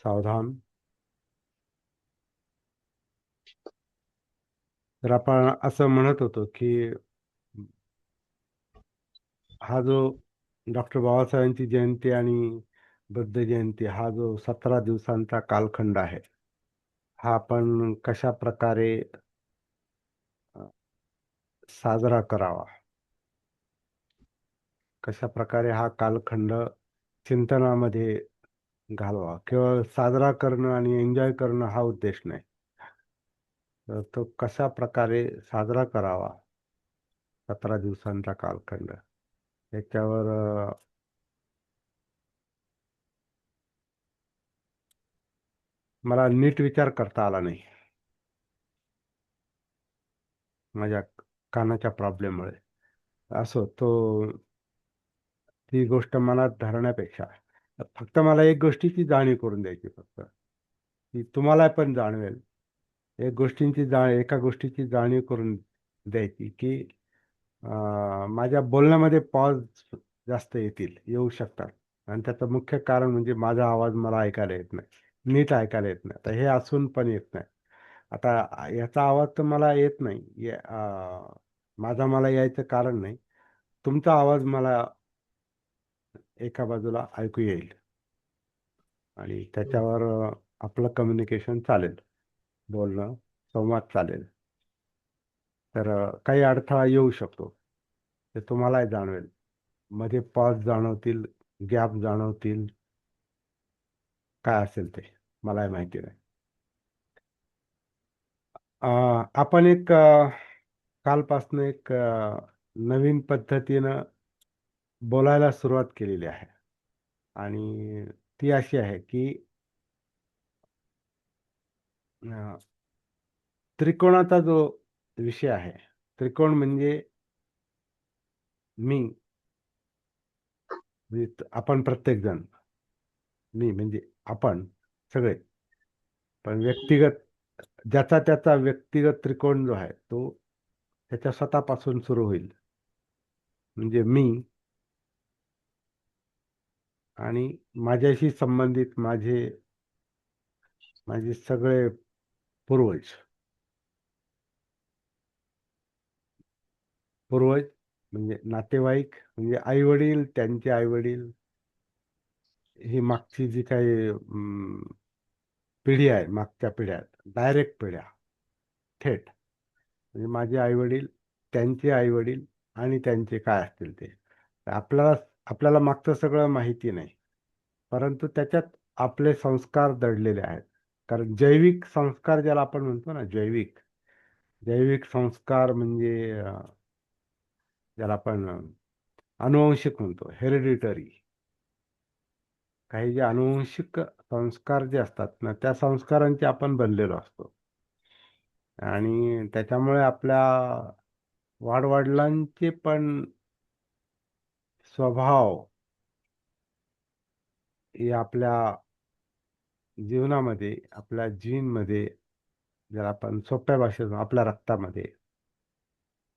सावधान. तर आपण असं म्हणत होतो की हा जो डॉक्टर बाबासाहेबांची जयंती आणि बुद्ध जयंती हा जो 17 दिवसांचा कालखंड आहे, हा आपण कशा प्रकारे अ, साजरा करावा, कशा प्रकारे हा कालखंड चिंतनामध्ये घालवा. केवळ साजरा करणं आणि एन्जॉय करणं हा उद्देश नाही. तर तो कशा प्रकारे साजरा करावा, 17 दिवसांचा कालखंड याच्यावर मला नीट विचार करता आला नाही माझ्या कानाच्या प्रॉब्लेममुळे. असो तो, ती गोष्ट मनात धरण्यापेक्षा फक्त मला एक गोष्टीची जाणीव करून द्यायची, फक्त ती तुम्हाला पण जाणवेल. एका गोष्टीची जाणीव करून द्यायची की माझ्या बोलण्यामध्ये पॉज जास्त येऊ शकतात. आणि त्याचं मुख्य कारण म्हणजे माझा आवाज मला ऐकायला येत नाही, नीट ऐकायला येत नाही. तर हे असून पण येत नाही. आता याचा आवाज तर मला येत नाही, माझा मला यायचं कारण नाही. तुमचा आवाज मला एका बाजूला ऐकू येईल आणि त्याच्यावर आपलं कम्युनिकेशन चालेल, बोलणं, संवाद चालेल. तर काही अडथळा येऊ शकतो, ते तुम्हालाही जाणवेल. मध्ये पॉज जाणवतील, गॅप जाणवतील, काय असेल ते मलाही माहिती नाही. आपण कालपासून एक नवीन पद्धतीनं बोलायला सुरुवात केलेली आहे. आणि ती अशी आहे की अ, त्रिकोणाचा जो विषय आहे, त्रिकोण म्हणजे मी, आपण प्रत्येक जण, मी म्हणजे आपण सगळे. पण व्यक्तिगत, ज्याचा त्याचा व्यक्तिगत त्रिकोण जो आहे तो त्याच्या स्वतःपासून सुरू होईल. म्हणजे मी आणि माझ्याशी संबंधित माझे सगळे पूर्वज. पूर्वज म्हणजे नातेवाईक, म्हणजे आई वडील, त्यांचे आई वडील, ही मागची जी काही पिढी आहे, मागच्या पिढ्या, डायरेक्ट पिढ्या, थेट म्हणजे माझे आई वडील, त्यांचे आई वडील आणि त्यांचे काय असतील ते. आपल्याला आपल्याला मागचं सगळं माहिती नाही, परंतु त्याच्यात आपले संस्कार दडलेले आहेत. कारण जैविक संस्कार ज्याला आपण म्हणतो ना, जैविक जैविक संस्कार म्हणजे ज्याला आपण अनुवंशिक म्हणतो, हेरिडिटरी. काही जे अनुवंशिक संस्कार जे असतात ना, त्या संस्कारांचे आपण बनलेलो असतो. आणि त्याच्यामुळे आपल्या वाडवडिलांचे पण स्वभाव हे आपल्या जीवनामध्ये, आपल्या जीनमध्ये, जर आपण सोप्या भाषेत, आपल्या रक्तामध्ये,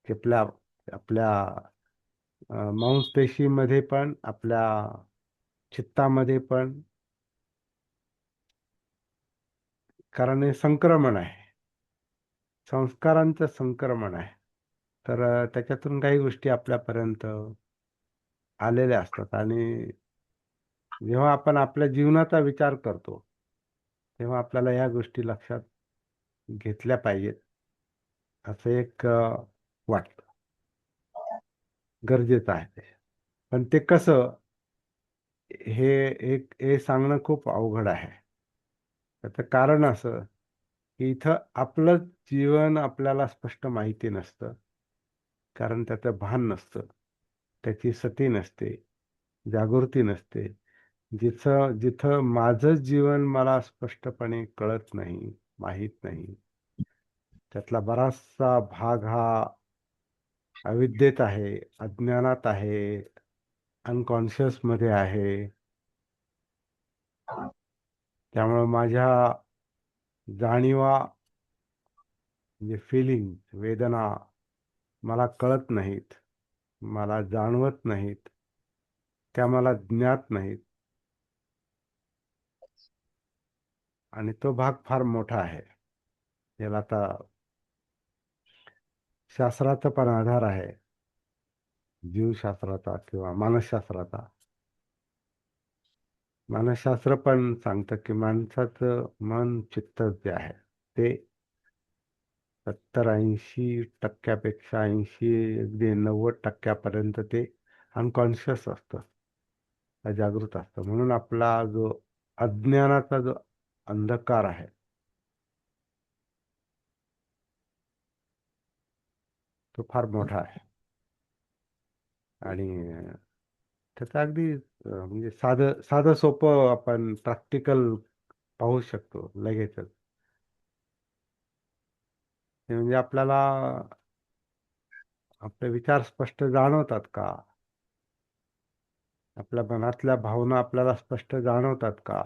आपल्या आपल्या मांसपेशीमध्ये पण, आपल्या चित्तामध्ये पण, कारण हे संक्रमण आहे, संस्कारांचं संक्रमण आहे. तर त्याच्यातून काही गोष्टी आपल्यापर्यंत आलेल्या असतात. आणि जेव्हा आपण आपल्या जीवनाचा विचार करतो, तेव्हा आपल्याला या गोष्टी लक्षात घेतल्या पाहिजेत, असं एक वाटतं, गरजेचं आहे ते. पण ते कसं, हे हे सांगणं खूप अवघड आहे. त्याचं कारण असं की इथं आपलं जीवन आपल्याला स्पष्ट माहिती नसतं, कारण त्याचं भान नसतं, त्याची सती नसते, जागृती नसते. जिथं जिथं माझं जीवन मला स्पष्टपणे कळत नाही, माहीत नाही, त्यातला बराचसा भाग हा अविद्येत आहे, अज्ञानात आहे, अनकॉन्शियस मध्ये आहे. त्यामुळे माझ्या जाणीवा, म्हणजे फिलिंग, वेदना मला कळत नाहीत, मला जाणवत नाहीत, त्या मला ज्ञात नाहीत. आणि तो भाग फार मोठा आहे. याला आता शास्त्राचा पण आधार आहे, जीवशास्त्राचा किंवा मानसशास्त्राचा. मानसशास्त्र पण सांगतं की माणसाचं मन, चित्त जे आहे ते 70-80% 80 अगदी 90% ते अनकॉन्शियस असतं, अजागृत असतं. म्हणून आपला जो अज्ञानाचा जो अंधकार आहे तो फार मोठा आहे. आणि त्याचं अगदी म्हणजे साधं साधं सोपं आपण प्रॅक्टिकल पाहू शकतो लगेचच. ते म्हणजे आपल्याला आपले विचार स्पष्ट जाणवतात का? आपल्या मनातल्या भावना आपल्याला स्पष्ट जाणवतात का?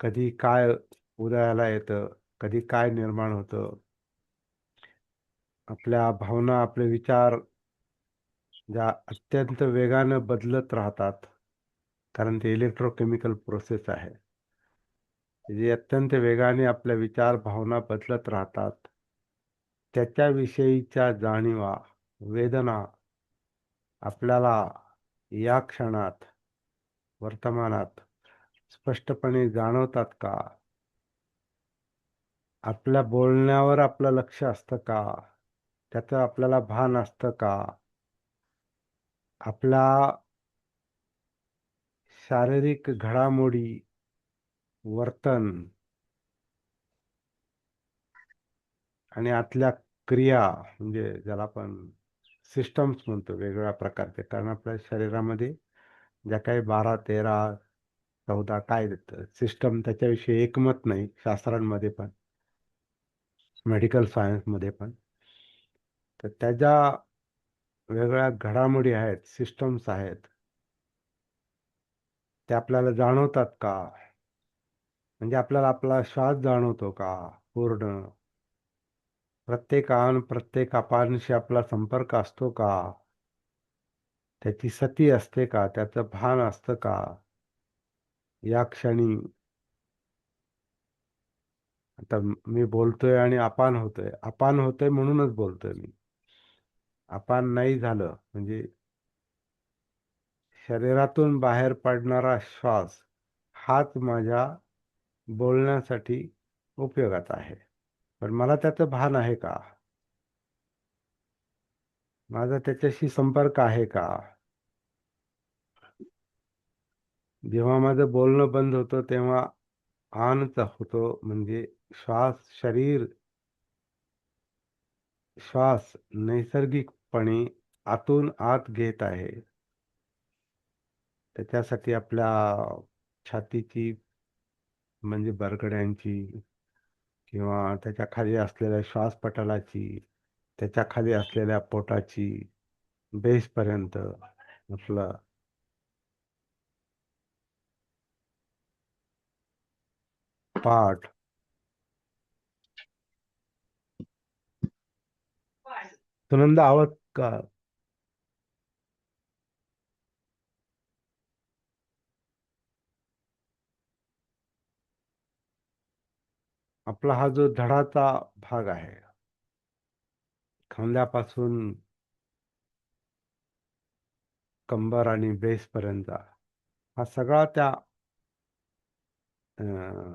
कधी काय उदयाला येतं, कधी काय निर्माण होतं. आपल्या भावना, आपले विचार ज्या अत्यंत वेगानं बदलत राहतात, कारण ते इलेक्ट्रोकेमिकल प्रोसेस आहे. जे अत्यंत वेगाने आपले विचार, भावना बदलत राहतात. त्याच्याविषयीच्या जाणीवा, वेदना आपल्याला या क्षणात, वर्तमानात स्पष्टपणे जाणवतात का? आपल्या बोलण्यावर आपलं लक्ष असतं का? त्याचं आपल्याला भान असतं का? आपल्या शारीरिक घडामोडी, वर्तन आणि आतल्या क्रिया, म्हणजे ज्याला आपण सिस्टम्स म्हणतो वेगवेगळ्या प्रकारचे, कारण आपल्या शरीरामध्ये ज्या काही 12, 13, 14 काय सिस्टम, त्याच्याविषयी एकमत नाही शास्त्रांमध्ये पण, मेडिकल सायन्समध्ये पण. तर त्याच्या वेगळ्या घडामोडी आहेत, सिस्टम्स आहेत, ते आपल्याला जाणवतात का? म्हणजे आपल्याला आपला श्वास जाणवतो का पूर्ण? प्रत्येक आन प्रत्येक अपानशी आपला संपर्क असतो का? त्याची सती असते का? त्याचं भान असतं का? या क्षणी आता मी बोलतोय आणि अपान होतोय. अपान होतोय म्हणूनच बोलतोय मी. अपान नाही झालं म्हणजे शरीरातून बाहेर पडणारा श्वास हाच माझ्या बोलण्यासाठी उपयोगाचा आहे. पण मला त्याचं भान आहे का? माझा त्याच्याशी संपर्क आहे का? जेव्हा माझं बोलणं बंद होतं तेव्हा आनचा होतो, म्हणजे शरीर श्वास नैसर्गिकपणे आतून आत घेत आहे. त्याच्यासाठी आपल्या छातीची, म्हणजे बरगड्यांची, किंवा त्याच्या खाली असलेल्या श्वासपटलाची, त्याच्या खाली असलेल्या पोटाची, बेसपर्यंत आपलं पाठ. सुनंदा, आवाज का? आपला हा जो धडाचा भाग आहे, खांद्यापासून कंबर आणि बेसपर्यंत, हा सगळा त्या अं,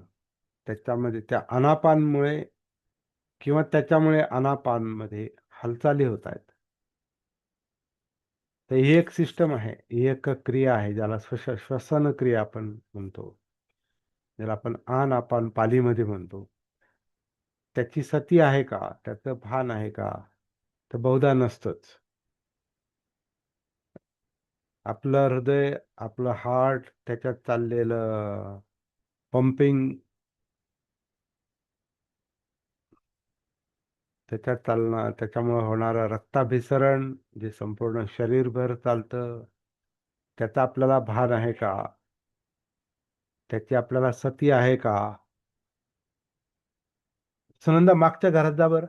त्याच्यामध्ये त्या अनापानमुळे किंवा त्याच्यामुळे अनापानमध्ये हालचाली होत आहेत. तर ही एक सिस्टम आहे, ही एक क्रिया आहे, ज्याला श्वसन क्रिया आपण म्हणतो, ज्याला आपण आन-आपान पालीमध्ये म्हणतो. त्याची सती आहे का? त्याचं भान आहे का? तर बहुधा नसतंच. आपलं हृदय, आपलं हार्ट, त्याच्यात चाललेलं पंपिंग, त्याच्यात चालणं, त्याच्यामुळे होणारं रक्ताभिसरण जे संपूर्ण शरीरभर चालतं, त्याचा आपल्याला भान आहे का? त्याची आपल्याला सती आहे का? सुनंदा, मागच्या घरात जा बरं.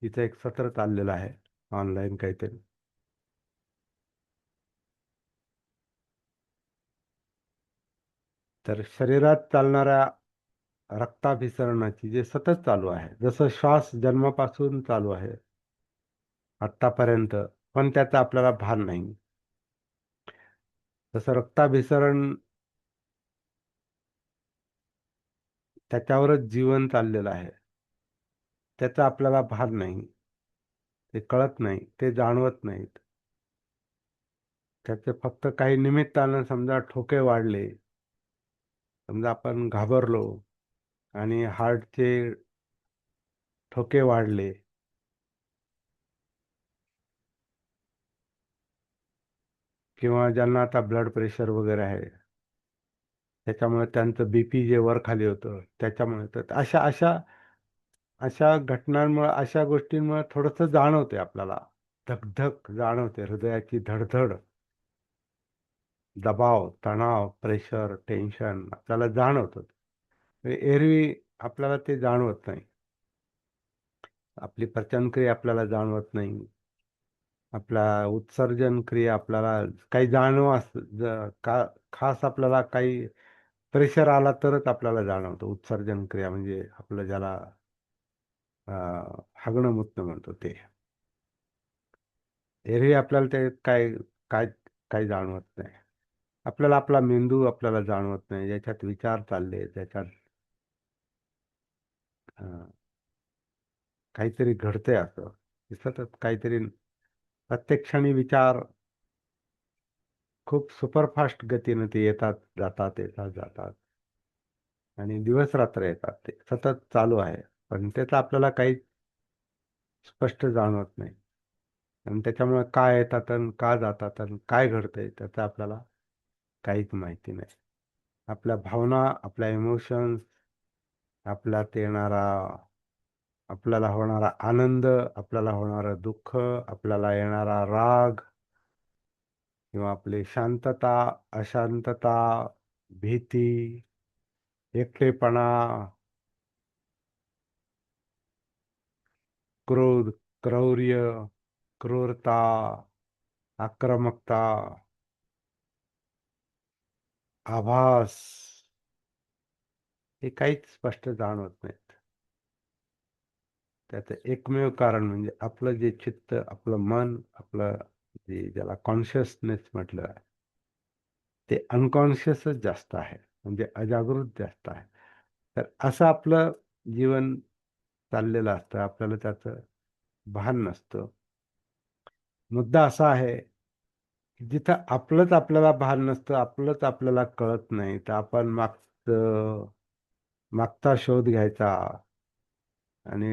इथं एक सत्र चाललेलं आहे ऑनलाईन काहीतरी. तर शरीरात चालणाऱ्या रक्ताभिसरणाची जे सतत चालू आहे, जसं श्वास जन्मापासून चालू आहे आत्तापर्यंत, पण त्याचं आपल्याला भान नाही. तसं रक्ताभिसरण, त्याच्यावरच जीवन चाललेलं आहे, त्याचं आपल्याला भान नाही. ते कळत नाही, ते जाणवत नाहीत. त्याचे फक्त काही निमित्तानं समजा ठोके वाढले, समजा आपण घाबरलो आणि हार्टचे ठोके वाढले, किंवा ज्यांना आता ब्लड प्रेशर वगैरे आहे, त्याच्यामुळे त्यांचं बीपी जे वर खाली होतं त्याच्यामुळे, तर अशा अशा अशा घटनांमुळे, अशा गोष्टींमुळे थोडंसं जाणवते आपल्याला, धकधक जाणवते, हृदयाची धडधड, दबाव, तणाव, प्रेशर, टेन्शन आपल्याला जाणवतं. एरवी आपल्याला ते जाणवत नाही. आपली पचनक्रिया आपल्याला जाणवत नाही. आपला उत्सर्जन क्रिया आपल्याला काही खास आपल्याला काही प्रेशर आला तरच आपल्याला जाणवतं. उत्सर्जन क्रिया म्हणजे आपलं ज्याला हागणं मुतणं म्हणतो ते. एरवी आपल्याला ते काय काय काही जाणवत नाही. आपल्याला आपला मेंदू आपल्याला जाणवत नाही, ज्याच्यात विचार चालले, त्याच्यात काहीतरी घडतंय असं. सतत काहीतरी प्रत्येक क्षणी विचार खूप सुपरफास्ट गतीने ते येतात जातात, येतात जातात, आणि दिवस रात्र येतात, ते सतत चालू आहे. पण त्याचं आपल्याला काही स्पष्ट जाणवत नाही. आणि त्याच्यामुळे काय येतात आणि का जातात आणि काय घडतंय त्याचं आपल्याला काहीच माहिती नाही. आपल्या भावना, आपल्या इमोशन्स, आपल्यात येणारा, आपल्याला होणारा आनंद, आपल्याला होणारं दुःख, आपल्याला येणारा राग, किंवा आपली शांतता, अशांतता, भीती, एकटेपणा, क्रोध, क्रौर्य, क्रूरता, आक्रमकता, आभास, हे काहीच स्पष्ट जाणवत नाहीत. त्याचं एकमेव कारण म्हणजे आपलं जे चित्त, आपलं मन, आपलं जे ज्याला कॉन्शियसनेस म्हटलं आहे, ते अनकॉन्शियसच जास्त आहे, म्हणजे अजागृत जास्त आहे. तर असं आपलं जीवन चाललेलं असतं, आपल्याला त्याचं भान नसतं. मुद्दा असा आहे की जिथं आपलंच आपल्याला भान नसतं, आपलंच आपल्याला कळत नाही, तर आपण मागचा शोध घ्यायचा आणि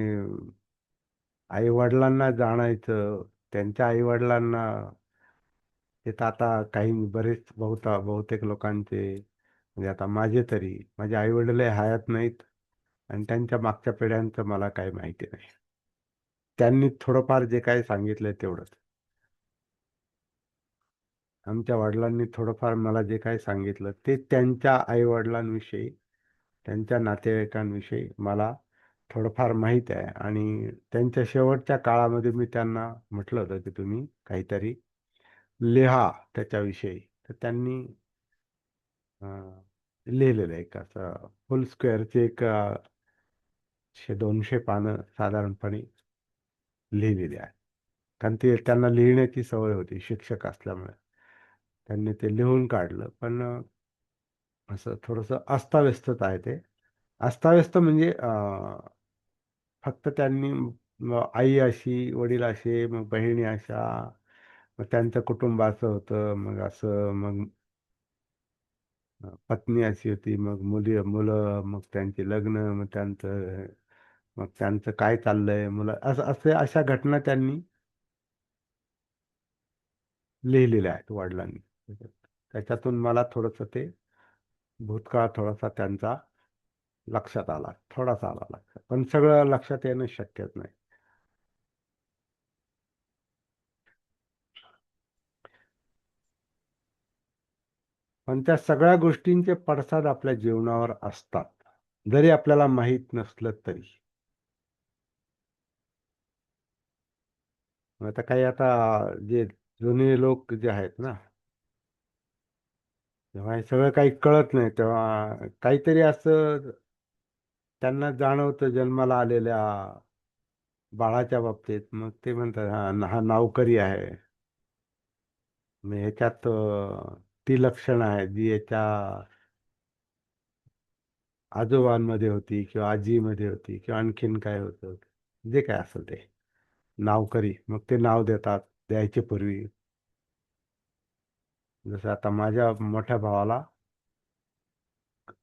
आई वडिलांना जाणायचं, त्यांच्या आई वडिलांना. ते तर आता काही बरेच बहुतेक लोकांचे, म्हणजे आता माझे आई वडील हयात नाहीत, आणि त्यांच्या मागच्या पिढ्यांचं मला काही माहिती नाही. त्यांनी थोडंफार जे काही सांगितलंय तेवढंच. आमच्या वडिलांनी थोडंफार मला जे काही सांगितलं ते त्यांच्या आई वडिलांविषयी, त्यांच्या नातेवाईकांविषयी मला थोडंफार माहीत आहे. आणि त्यांच्या शेवटच्या काळामध्ये मी त्यांना म्हटलं होतं की तुम्ही काहीतरी लिहा त्याच्याविषयी. तर त्यांनी लिहिलेलं एक असं फुल स्क्वेअरचे एक 200 पानं साधारणपणे लिहिलेली आहे. कारण ते त्यांना लिहिण्याची सवय होती शिक्षक असल्यामुळे. त्यांनी ते लिहून काढलं, पण असं थोडंसं अस्ताव्यस्तच आहे ते. अस्ताव्यस्त म्हणजे फक्त त्यांनी आई अशी, वडील असे, मग बहिणी अशा, मग त्यांचं कुटुंब असं होतं, मग असं, मग पत्नी अशी होती, मग मुलं, मग त्यांची लग्न, मग त्यांचं काय चाललंय, मुलं, अशा घटना त्यांनी लिहिलेल्या आहेत वडिलांनी. त्याच्यातून मला थोडंसं ते भूतकाळ थोडासा त्यांचा लक्षात आला, थोडासा आला लक्षात, पण सगळं लक्षात येणं शक्यच नाही. पण त्या सगळ्या गोष्टींचे पडसाद आपल्या जीवनावर असतात, जरी आपल्याला माहीत नसलं तरी. आता काही आता जे जुने लोक जे आहेत ना, तेव्हा हे सगळं काही कळत नाही, तेव्हा काहीतरी असं त्यांना जाणवतं जन्माला आलेल्या बाळाच्या बाबतीत. मग ते म्हणतात हा नावकरी आहे. मग ह्याच्यात ती लक्षणं आहेत जी याच्या आजोबांमध्ये होती किंवा आजीमध्ये होती किंवा आणखीन काय होतं, जे काय असेल ते नावकरी. मग ते नाव देतात, द्यायचे पूर्वी. जसं आता माझ्या मोठ्या भावाला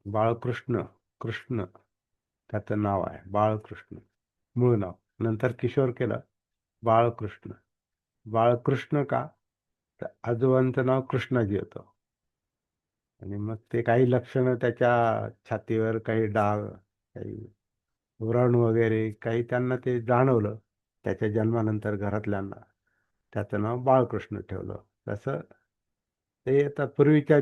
बाळकृष्ण, कृष्ण त्याचं नाव आहे, बाळकृष्ण मूळ नाव. नंतर किशोर केलं, बाळकृष्ण. बाळकृष्ण का, तर आजोबांचं नाव कृष्णाजी होतं. आणि मग ते काही लक्षणं त्याच्या छातीवर, काही डाग, काही व्रण वगैरे काही त्यांना ते जाणवलं त्याच्या जन्मानंतर घरातल्यांना. त्याचं नाव बाळकृष्ण ठेवलं. तसं ते आता पूर्वीच्या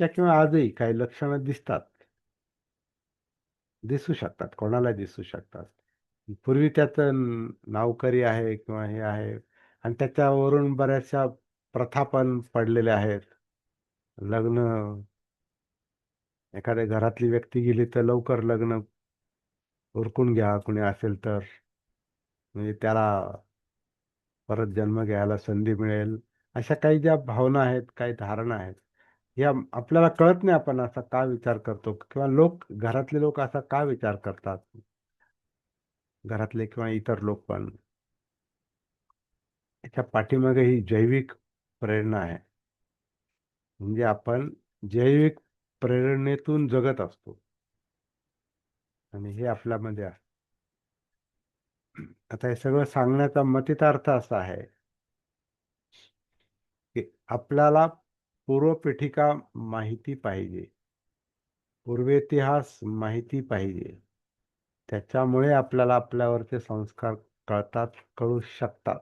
किंवा आजही काही लक्षणं दिसतात, दिसू शकतात, कोणाला दिसू शकतात. पूर्वी त्याचं नावकरी आहे किंवा हे आहे, आणि त्याच्यावरून बऱ्याचशा प्रथा पण पडलेल्या आहेत. लग्न, एखाद्या घरातली व्यक्ती गेली तर लवकर लग्न उरकून घ्या कुणी असेल तर, म्हणजे त्याला परत जन्म घ्यायला संधी मिळेल. अशा काही ज्या भावना आहेत, काही धारणा आहेत, या आपल्याला कळत नाही आपण असा का विचार करतो, किंवा घरातले लोक असा का विचार करतात, घरातले किंवा इतर लोक पण. याच्या पाठीमागे ही जैविक प्रेरणा आहे. म्हणजे आपण जैविक प्रेरणेतून जगत असतो, आणि हे आपल्यामध्ये आहे. आता हे सगळं सांगण्याचा मतितार्थ असा आहे की आपल्याला पूर्वपीठिका माहिती पाहिजे, पूर्वेतिहास माहिती पाहिजे. त्याच्यामुळे आपल्याला आपल्यावरचे संस्कार कळू शकतात.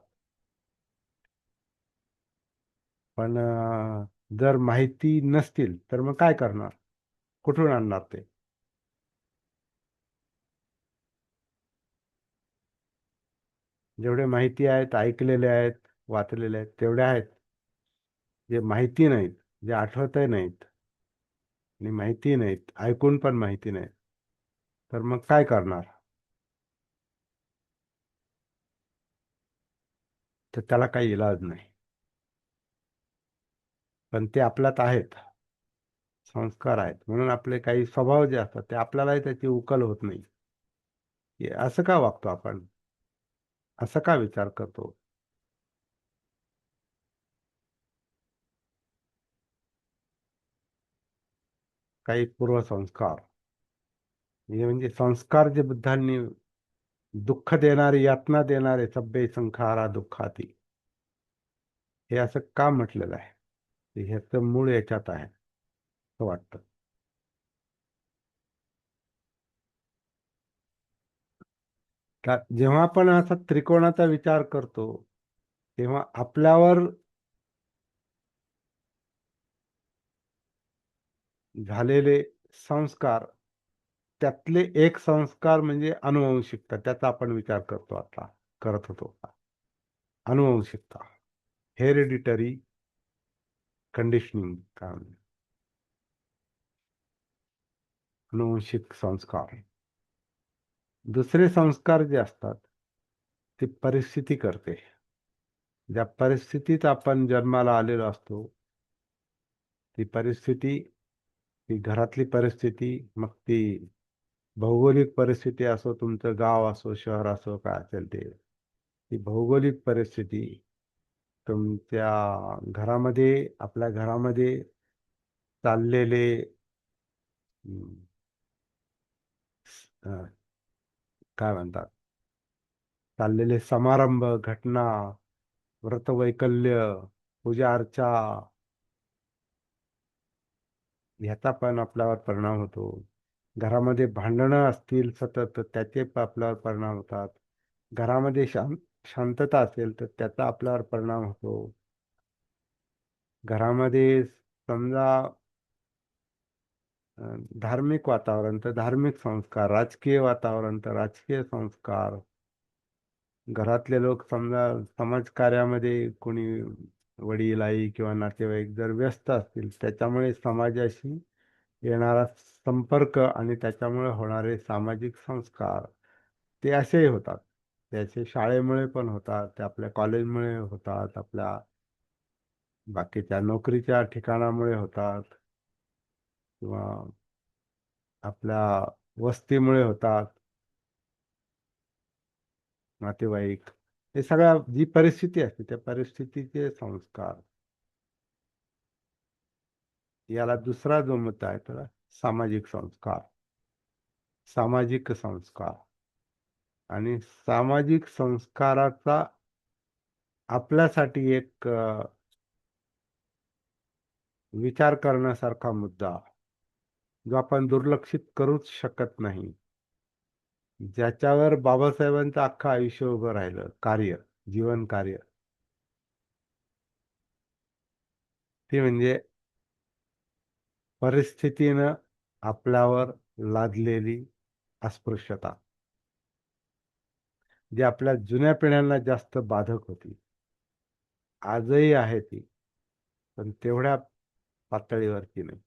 पण जर माहिती नसतील तर मग काय करणार, कुठून आणणार ते? जेवढे माहिती आहेत, ऐकलेले आहेत, वाचलेले आहेत, तेवढे आहेत. जे माहिती नाहीत, जे आठवतही नाहीत, आणि माहिती नाहीत, ऐकून पण माहिती नाहीत, तर मग काय करणार? तर त्याला काही इलाज नाही. पण ते आपल्यात आहेत, संस्कार आहेत, म्हणून आपले काही स्वभाव जे असतात ते आपल्यालाही त्याची उकल होत नाही, की असं का वागतो आपण, असं का विचार करतो. काही पूर्वसंस्कार, हे म्हणजे संस्कार जे बुद्धांनी दुःख देणारे, यातना देणारे, सब्बे संखारा दुःखाती, हे असं का म्हटलेलं आहे? ते ह्याचं मूळ याच्यात आहे असं वाटतं. का जेव्हा आपण असा त्रिकोणाचा विचार करतो, तेव्हा आपल्यावर झालेले संस्कार, त्यातले एक संस्कार म्हणजे अनुवंशिकता, त्याचा आपण विचार करत होतो. अनुवंशिकता, हेरिडिटरी कंडिशनिंग, काय म्हणतात, अनुवंशिक संस्कार. दुसरे संस्कार जे असतात ते परिस्थिती करते. ज्या परिस्थितीत आपण जन्माला आलेलो असतो, ती परिस्थिती, ती घरातली परिस्थिती, मग ती भौगोलिक परिस्थिती असो, तुमचं गाव असो, शहर असो, काय असेल ते, ती भौगोलिक परिस्थिती, तुमच्या आपल्या घरामध्ये चाललेले हं, अं, काय म्हणतात, चाललेले समारंभ, घटना, व्रतवैकल्य, पूजा अर्चा, ह्याचा पण आपल्यावर परिणाम होतो. घरामध्ये भांडणं असतील सतत तर त्याचे आपल्यावर परिणाम होतात. घरामध्ये शांतता असेल तर त्याचा आपल्यावर परिणाम होतो. घरामध्ये समजा धार्मिक वातावरण तर धार्मिक संस्कार, राजकीय वातावरण तर राजकीय संस्कार, घरातले लोक समजा समाजकार्यामध्ये कोणी वडील आई किंवा नातेवाईक जर व्यस्त असतील, त्याच्यामुळे समाजाशी येणारा संपर्क आणि त्याच्यामुळे होणारे सामाजिक संस्कार ते असेही होतात. त्याचे शाळेमुळे पण होतात, ते आपल्या कॉलेजमुळे होतात, आपल्या बाकीच्या नोकरीच्या ठिकाणामुळे होतात किंवा आपल्या वस्तीमुळे होतात, नातेवाईक. हे सगळ्या जी परिस्थिती असते त्या परिस्थितीचे संस्कार. याला दुसरा जो मुद्दा आहे त्याला सामाजिक संस्कार. सामाजिक संस्कार आणि सामाजिक संस्काराचा आपल्यासाठी एक विचार करण्यासारखा मुद्दा, जो आपण दुर्लक्षित करूच शकत नाही, ज्याच्यावर बाबासाहेबांचं अख्खं आयुष्य उभं राहिलं, कार्य, जीवन कार्य, ते म्हणजे परिस्थितीनं आपल्यावर लादलेली अस्पृश्यता, जी आपल्या जुन्या पिढ्यांना जास्त बाधक होती. आजही आहे ती, पण तेवढ्या पातळीवरती नाही.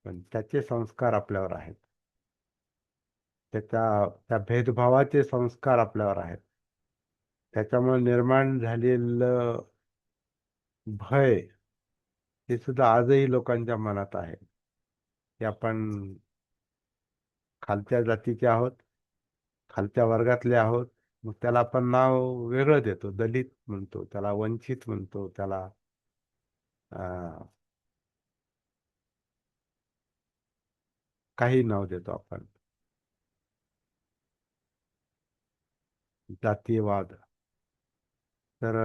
पण त्याचे संस्कार आपल्यावर आहेत. त्या भेदभावाचे संस्कार आपल्यावर आहेत. त्याच्यामुळे निर्माण झालेलं भय हे सुद्धा आजही लोकांच्या मनात आहे, की आपण खालच्या जातीचे आहोत, खालच्या वर्गातले आहोत. मग त्याला आपण नाव वेगळं देतो, दलित म्हणतो, त्याला वंचित म्हणतो, त्याला अं, काही नाव देतो आपण, जातीयवाद. तर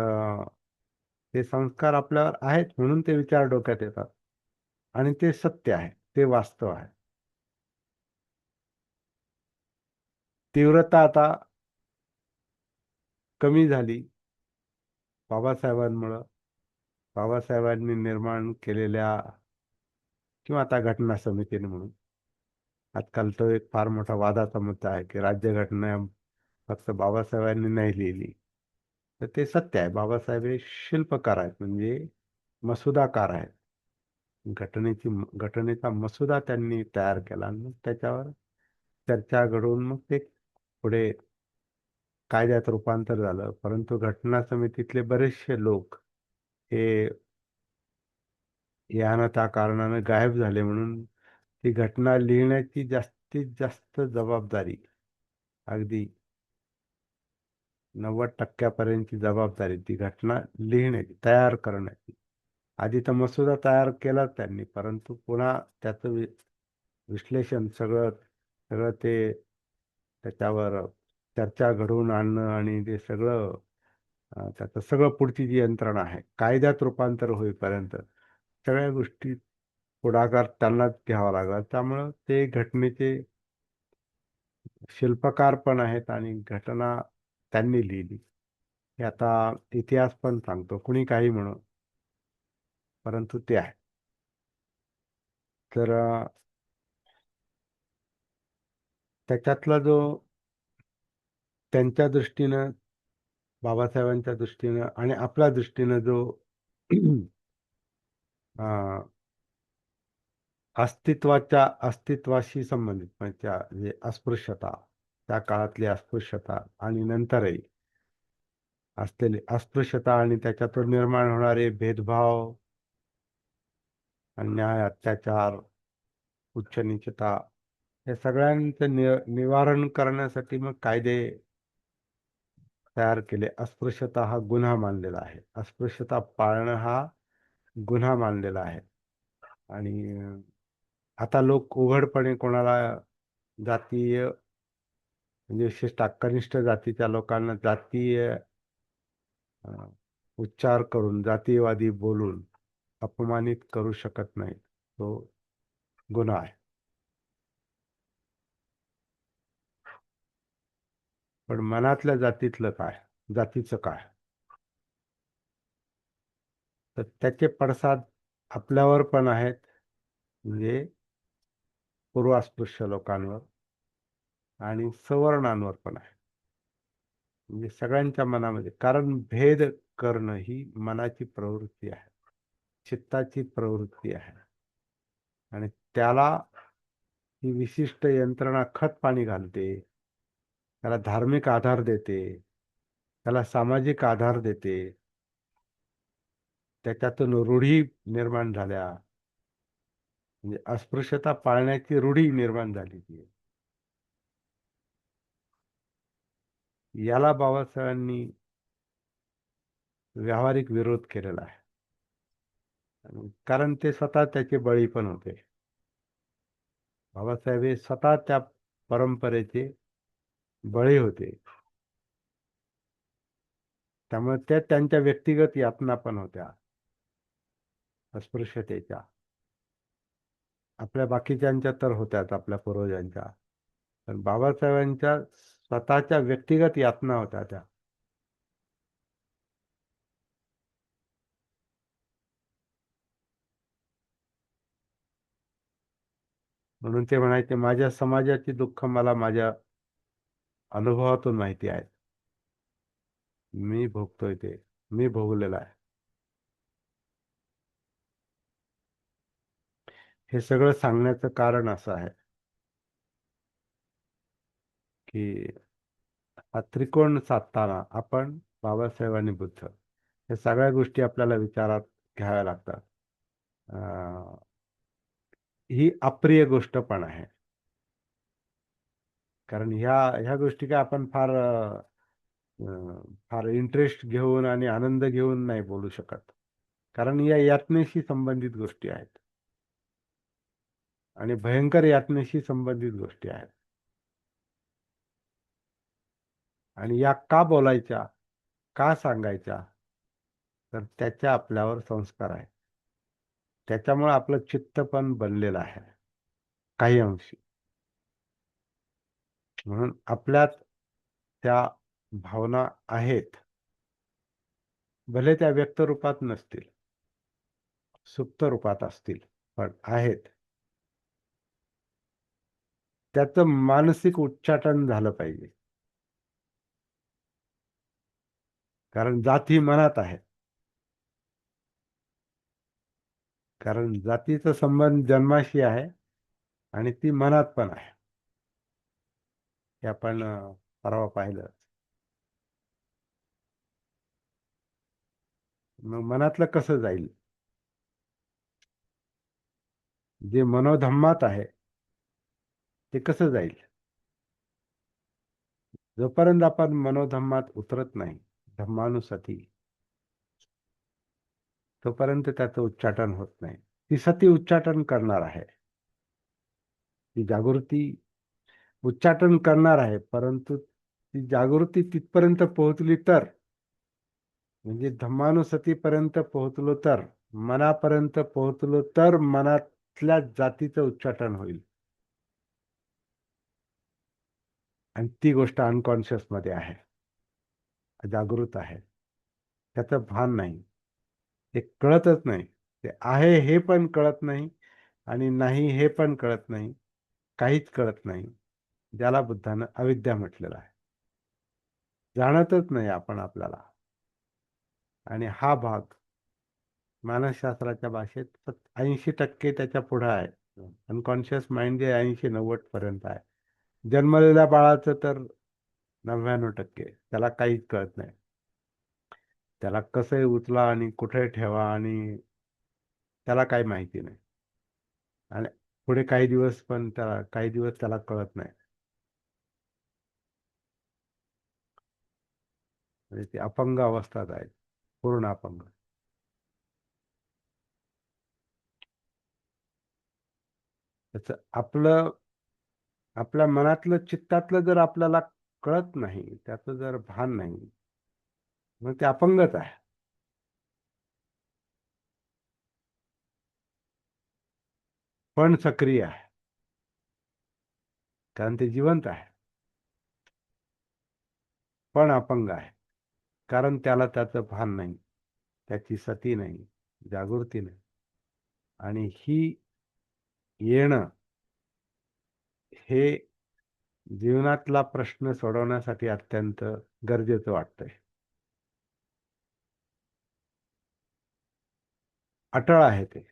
ते संस्कार आपल्यावर आहेत म्हणून ते विचार डोक्यात येतात आणि ते सत्य आहे, ते वास्तव आहे. तीव्रता आता कमी झाली बाबासाहेबांमुळं, बाबासाहेबांनी निर्माण केलेल्या किंवा आता घटना समितीने म्हणून. आजकाल तो एक फार मोठा वादाचा मुद्दा आहे की राज्यघटना फक्त बाबासाहेबांनी नाही लिहिली. तर ते सत्य आहे, बाबासाहेब हे शिल्पकार आहेत, म्हणजे मसुदाकार आहेत. घटनेचा मसुदा त्यांनी तयार केला आणि मग त्याच्यावर चर्चा घडवून मग ते पुढे कायद्यात रूपांतर झालं. परंतु घटना समितीतले बरेचसे लोक हे यानं त्या कारणानं गायब झाले, म्हणून ती घटना लिहिण्याची जास्तीत जास्त जबाबदारी, अगदी 90% जबाबदारी ती घटना लिहिण्याची, तयार करण्याची. आधी तर मसुदा तयार केला त्यांनी, परंतु पुन्हा त्याचं विश्लेषण सगळं सगळं ते त्याच्यावर चर्चा घडवून आणणं आणि ते सगळं त्याचं सगळं पुढची जी यंत्रणा आहे कायद्यात रूपांतर होईपर्यंत सगळ्या गोष्टी पुढाकार त्यांनाच घ्यावा लागला. त्यामुळं ते घटनेचे शिल्पकार पण आहेत आणि घटना त्यांनी लिहिली. हे आता इतिहास पण सांगतो, कुणी काही म्हणो, परंतु ते आहे. तर त्याच्यातला जो त्यांच्या दृष्टीनं, बाबासाहेबांच्या दृष्टीनं आणि आपल्या दृष्टीनं जो अस्तित्वाशी संबंधित म्हणजे जे अस्पृश्यता, त्या काळातली अस्पृश्यता आणि नंतरही असलेली अस्पृश्यता आणि त्याच्यातून निर्माण होणारे भेदभाव, अन्याय, अत्याचार, उच्च नीचता, या सगळ्यांचं निवारण करण्यासाठी मग कायदे तयार केले. अस्पृश्यता हा गुन्हा मानलेला आहे, अस्पृश्यता पाळणं हा गुन्हा मानलेला आहे. आणि आता लोक उघडपणे कोणाला जातीय, म्हणजे विशेषतः कनिष्ठ जातीच्या लोकांना जातीय उच्चार करून, जातीयवादी बोलून अपमानित करू शकत नाही, तो गुन्हा आहे. पण मनातल्या जातीतलं काय, जातीचं काय, तर त्याचे पडसाद आपल्यावर पण आहेत, म्हणजे पूर्व अस्पृश्य लोकांवर आणि सवर्णांवर पण आहे. म्हणजे सगळ्यांच्या मनामध्ये, कारण भेद करणं ही मनाची प्रवृत्ती आहे, चित्ताची प्रवृत्ती आहे. आणि त्याला ही विशिष्ट यंत्रणा खत पाणी घालते, त्याला धार्मिक आधार देते, त्याला सामाजिक आधार देते, त्याच्यातून रूढी निर्माण झाल्या, म्हणजे अस्पृश्यता पाळण्याची रूढी निर्माण झाली ती. याला बाबासाहेबांनी व्यावहारिक विरोध केलेला आहे. कारण ते स्वतः त्याचे बळी पण होते. बाबासाहेब हे स्वतः त्या परंपरेचे बळी होते. त्यामुळे त्या त्यांच्या व्यक्तिगत यातना पण होत्या अस्पृश्यतेच्या. आपल्या बाकीच्यांच्या तर होत्याच, आपल्या पूर्वजांच्या. पण बाबासाहेबांच्या स्वतःच्या व्यक्तिगत यातना होत्या त्या. म्हणून ते म्हणायचे, माझ्या समाजाची दुःख मला माझ्या अनुभवातून माहिती आहे. मी भोगतोय ते, मी भोगलेलं आहे. हे सगळं सांगण्याचं कारण असं आहे की हा त्रिकोण साधताना आपण, बाबासाहेब आणि बुद्ध, हे सगळ्या गोष्टी आपल्याला विचारात घ्याव्या लागतात. अं, ही अप्रिय गोष्ट पण आहे, कारण ह्या ह्या गोष्टी काय आपण फार इंटरेस्ट घेऊन आणि आनंद घेऊन नाही बोलू शकत, कारण या यातनेशी संबंधित गोष्टी आहेत आणि भयंकर यातनेशी संबंधित गोष्टी आहेत. आणि या का बोलायच्या, का सांगायच्या, तर त्याच्या आपल्यावर संस्कार आहे. त्याच्यामुळे आपलं चित्त पण बनलेलं आहे काही अंशी. म्हणून आपल्यात त्या भावना आहेत, भले त्या व्यक्त रूपात नसतील, सुप्त रूपात असतील, पण आहेत. त्याचं मानसिक उच्चाटन झालं पाहिजे, कारण जात ही मनात आहे. कारण जातीचा संबंध जन्माशी आहे आणि ती मनात पण आहे, हे आपण परवा पाहिलं. मग मनातलं कसं जाईल? जे मनोधम्मात आहे ते कसं जाईल? जोपर्यंत आपण मनोधम्मात उतरत नाही, धम्मानुसती, तोपर्यंत त्याचं उच्चाटन होत नाही. ती सती उच्चाटन करणार आहे, ती जागृती उच्चाटन करणार आहे, परंतु ती जागृती तिथपर्यंत पोहोचली तर, म्हणजे धम्मानुसतीपर्यंत पोहोचलो तर, मनापर्यंत पोहोचलो तर मनातल्या जातीचं उच्चाटन होईल. आणि ती गोष्ट अनकॉन्शियस मध्ये आहे, जागृत आहे, त्याचं भान नाही, ते कळतच नाही. ते आहे हे पण कळत नाही आणि नाही हे पण कळत नाही, काहीच कळत नाही. ज्याला बुद्धानं अविद्या म्हटलेलं आहे. जाणतच नाही आपण आपल्याला. आणि हा भाग मानसशास्त्राच्या भाषेत 80% त्याच्या पुढे आहे. अनकॉन्शियस माइंड जे 80-90% आहे. जन्मलेल्या बाळाचं तर 99%, त्याला काहीच कळत नाही. त्याला कसं उचला आणि कुठे ठेवा, आणि त्याला काही माहिती नाही. आणि पुढे काही दिवस त्याला कळत नाही. म्हणजे ती अपंग अवस्थात आहे, पूर्ण अपंग. त्याच आपल्या मनातलं, चित्तातलं जर आपल्याला कळत नाही, त्याचं जर भान नाही, मग ते अपंगच आहे. पण सक्रिय आहे, कारण ते जिवंत आहे. पण अपंग आहे, कारण त्याला त्याचं भान नाही, त्याची सती नाही, जागृती नाही. आणि ही येणं हे जीवनातला प्रश्न सोडवण्यासाठी अत्यंत गरजेचं वाटतंय. अटळ आहे ते.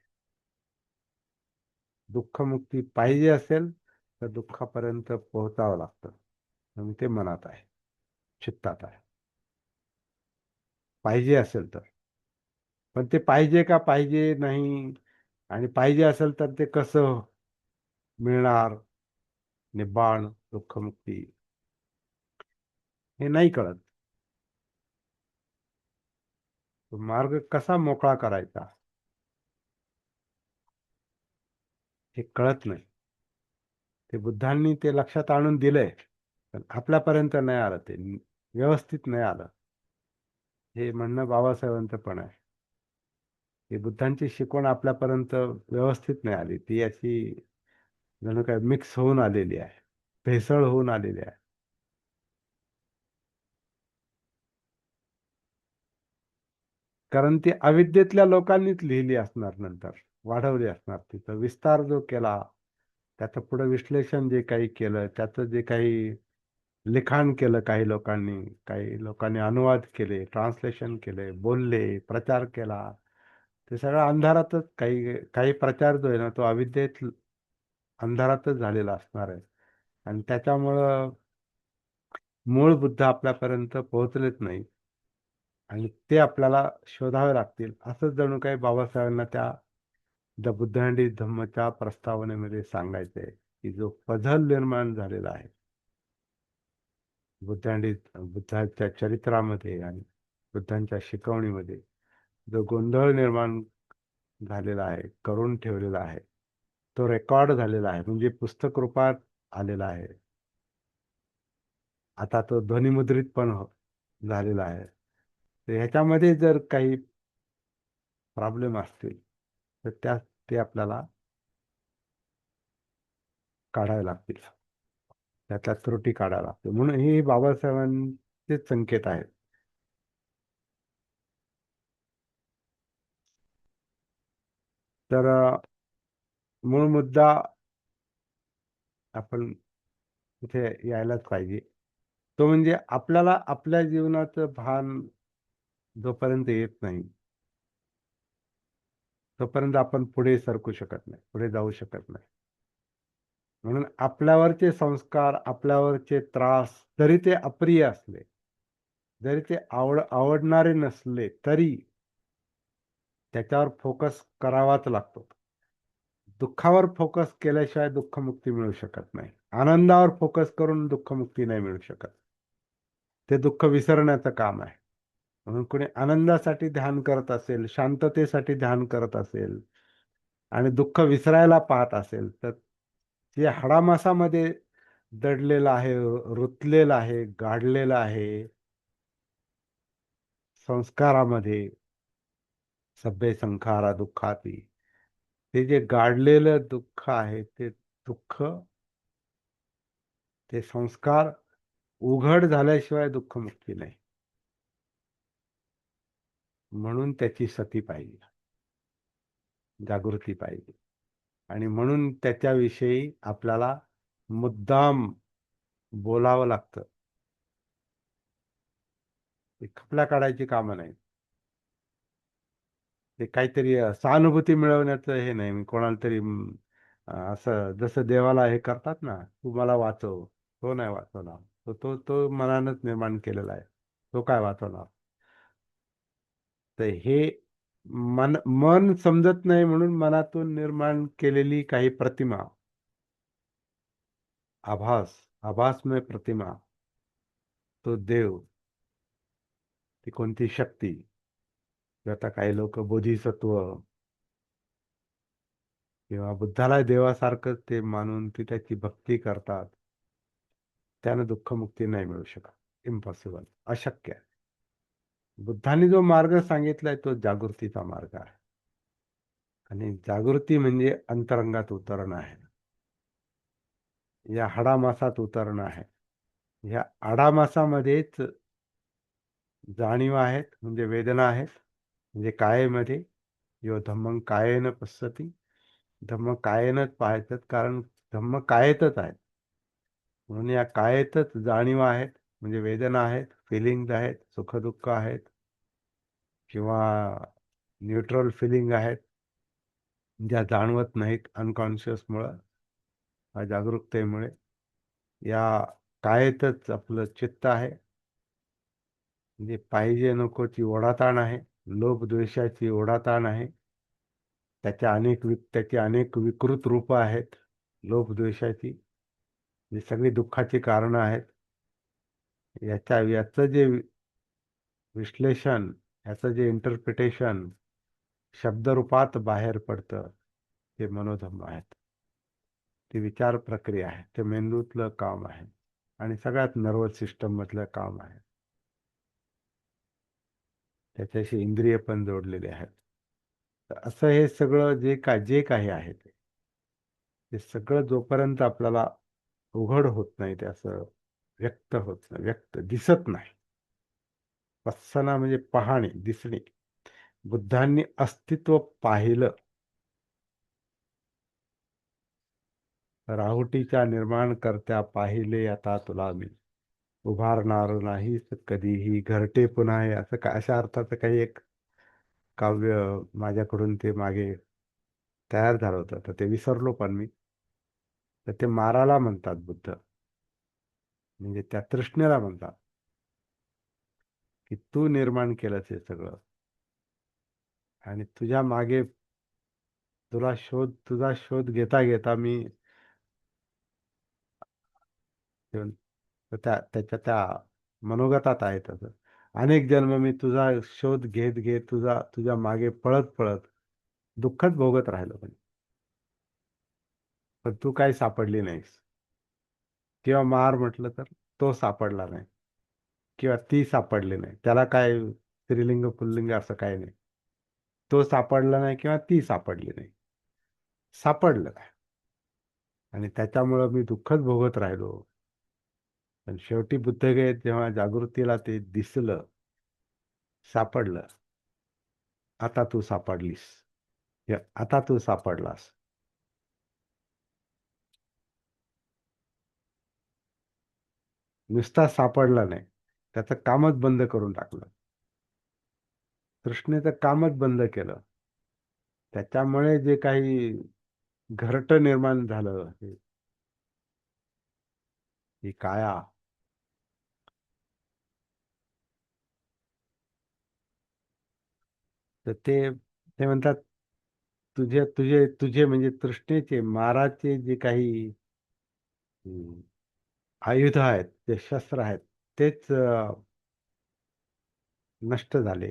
दुःखमुक्ती पाहिजे असेल तर दुःखापर्यंत पोहोचावं लागतं. आणि ते मनात आहे, चित्तात आहे. पाहिजे असेल तर. पण ते पाहिजे का पाहिजे नाही, आणि पाहिजे असेल तर ते कसं मिळणार, निब्बाण दुःखमुक्ती, हे नाही कळत. तो मार्ग कसा मोकळा करायचा हे कळत नाही. ते बुद्धांनी ते लक्षात आणून दिलंय, पण आपल्यापर्यंत नाही आलं, ते व्यवस्थित नाही आलं. हे म्हणणं बाबासाहेबांचं पण आहे की बुद्धांची शिकवण आपल्यापर्यंत व्यवस्थित नाही आली. ती अशी जणू काय मिक्स होऊन आलेली आहे, भेसळ होऊन आलेली आहे. कारण ती अविद्येतल्या लोकांनीच लिहिली असणार, नंतर वाढवली असणार. तिचा विस्तार जो केला, त्याचं पुढे विश्लेषण जे काही केलं, त्याचं जे काही लिखाण केलं काही लोकांनी अनुवाद केले, ट्रान्सलेशन केले, बोलले, प्रचार केला, ते सगळं अंधारातच, काही काही प्रचार जो आहे ना, तो अविद्येत अंधारातच झालेला असणार आहे. आणि त्याच्यामुळं मूळ बुद्ध आपल्यापर्यंत पोहोचलेच नाही. आणि ते आपल्याला शोधावे लागतील, असंच जणू काही बाबासाहेबांना त्या द बुद्ध अँड हिज धम्मच्या प्रस्तावनेमध्ये सांगायचंय, की जो पझल निर्माण झालेला आहे बुद्धाच्या चरित्रामध्ये आणि बुद्धांच्या शिकवणीमध्ये, जो गोंधळ निर्माण झालेला आहे, करून ठेवलेला आहे, तो रेकॉर्ड झालेला आहे, म्हणजे पुस्तक रूपात आलेला आहे. आता तो ध्वनिमुद्रित पण झालेला आहे. तर ह्याच्यामध्ये जर काही प्रॉब्लेम असतील तर ते आपल्याला काढावे लागतील, त्यातल्या त्रुटी काढाव्या लागतील. म्हणून हे बाबासाहेबांचे संकेत आहेत. तर मूळ मुद्दा आपण इथे यायलाच पाहिजे. तो म्हणजे आपल्याला आपल्या जीवनाचं भान जोपर्यंत येत नाही, तोपर्यंत आपण पुढे सरकू शकत नाही, पुढे जाऊ शकत नाही. म्हणून आपल्यावरचे संस्कार, आपल्यावरचे त्रास, जरी ते अप्रिय असले, जरी ते आवडणारे नसले, तरी त्याच्यावर फोकस करावाच लागतो. दुःखावर फोकस केल्याशिवाय दुःखमुक्ती मिळू शकत नाही. आनंदावर फोकस करून दुःखमुक्ती नाही मिळू शकत. ते दुःख विसरण्याचं काम आहे. म्हणून कोणी आनंदासाठी ध्यान करत असेल, शांततेसाठी ध्यान करत असेल आणि दुःख विसरायला पाहत असेल, तर जे हाडामासामध्ये दडलेलं आहे, रुतलेलं आहे, गाडलेलं आहे संस्कारामध्ये, सभ्य संखारा दुःखाती, ते जे गाडलेलं दुःख आहे, ते दुःख, ते संस्कार उघड झाल्याशिवाय दुःखमुक्ती नाही. म्हणून त्याची सती पाहिजे, जागृती पाहिजे. आणि म्हणून त्याच्याविषयी आपल्याला मुद्दाम बोलावं लागतं. ते खपल्या काढायची कामं नाही. ते काहीतरी सहानुभूती मिळवण्याचं हे नाही. मी कोणाला तरी असं जसं देवाला हे करतात ना, तू मला वाचव, तो नाही वाचवला, तो तो तो मनानच निर्माण केलेला आहे, तो काय वाचवणार. तर हे मन समजत नाही, म्हणून मनातून निर्माण केलेली काही प्रतिमा, आभासमय प्रतिमा, तो देव, ती कोणती शक्ती, आता काही लोक बोधिसत्व किंवा बुद्धाला देवासारखंच ते मानून ती त्याची भक्ती करतात, त्यानं दुःखमुक्ती नाही मिळू शकत. इम्पॉसिबल, अशक्य आहे. बुद्धांनी जो मार्ग सांगितलाय तो जागृतीचा मार्ग आहे. आणि जागृती म्हणजे अंतरंगात उतरणं आहे, या हाडामासात उतरणं आहे. ह्या आडामासामध्येच जाणीव आहेत, म्हणजे वेदना आहेत, म्हणजे कायेमध्ये, यो धम्मं कायेन पश्यति, धम्म कायेनच पाहायचं, कारण धम्म कायेतच आहेत. म्हणून या कायेतच जाणीव आहेत, म्हणजे वेदना आहेत, फिलिंग आहेत, सुखदुःख आहेत, किंवा न्यूट्रल फिलिंग आहेत, ज्या जाणवत नाहीत अनकॉन्शियसमुळं, जागरूकतेमुळे. या कायेतच आपलं चित्त आहे. म्हणजे पाहिजे नकोची ओढाताण आहे, लोभ द्वेषाची ओढाताण आहे. त्याची अनेक विकृत रूपं आहेत लोभ द्वेषाची. ही सगळी दुःखाची कारणं आहेत. याचं जे विश्लेषण, याचं जे इंटरप्रिटेशन शब्दरूपात बाहेर पडतं, ते मनोधर्म आहेत. ती विचार प्रक्रिया आहे, ते मेंदूतलं काम आहे आणि सगळ्यात नर्वस सिस्टम मधलं काम आहे. त्याच्याशी इंद्रिय पण जोडलेले आहेत. तर असं हे सगळं जे काही आहे ते सगळं जोपर्यंत आपल्याला उघड होत नाही, ते असं व्यक्त होत नाही, दिसत नाही. वत्सना म्हणजे पाहणे, दिसणे. बुद्धांनी अस्तित्व पाहिलं. राहुटीच्या निर्माणकर्त्या पाहिले आता तुला मी, उभारणार नाहीस कधीही घरटे पुन्हा हे, असं काय अशा अर्थाचं काही एक काव्य माझ्याकडून ते मागे तयार झालं होतं, तर ते विसरलो पण मी. तर ते माराला म्हणतात बुद्ध, म्हणजे त्या तृष्णेला म्हणतात, की तू निर्माण केलंस हे सगळं आणि तुझ्या मागे तुझा शोध घेता घेता मी त्याच्या त्या मनोगतात आहे तसं. अनेक जन्म मी तुझा शोध घेत घेत तुझ्या मागे पळत पळत दुःखच भोगत राहिलो, पण तू काही सापडली नाहीस. किंवा मार म्हटलं तर तो सापडला नाही, किंवा ती सापडली नाही. त्याला काय स्त्रीलिंग पुल्लिंग असं काही नाही. तो सापडला नाही किंवा ती सापडली नाही, सापडलं काय, आणि त्याच्यामुळं मी दुःखच भोगत राहिलो. पण शेवटी बुद्धगयेत जेव्हा जागृतीला ते दिसलं, सापडलं. आता तू सापडलीस, आता तू सापडलास. नुसता सापडला नाही, त्याचं कामच बंद करून टाकलं. तृष्णेचं कामच बंद केलं. त्याच्यामुळे जे काही घरट निर्माण झालं, ही काया, तर ते म्हणतात, तुझे तुझे तुझे म्हणजे तृष्णेचे, माराचे जे काही हम्म, आयुध आहेत, जे शस्त्र आहेत, तेच नष्ट झाले.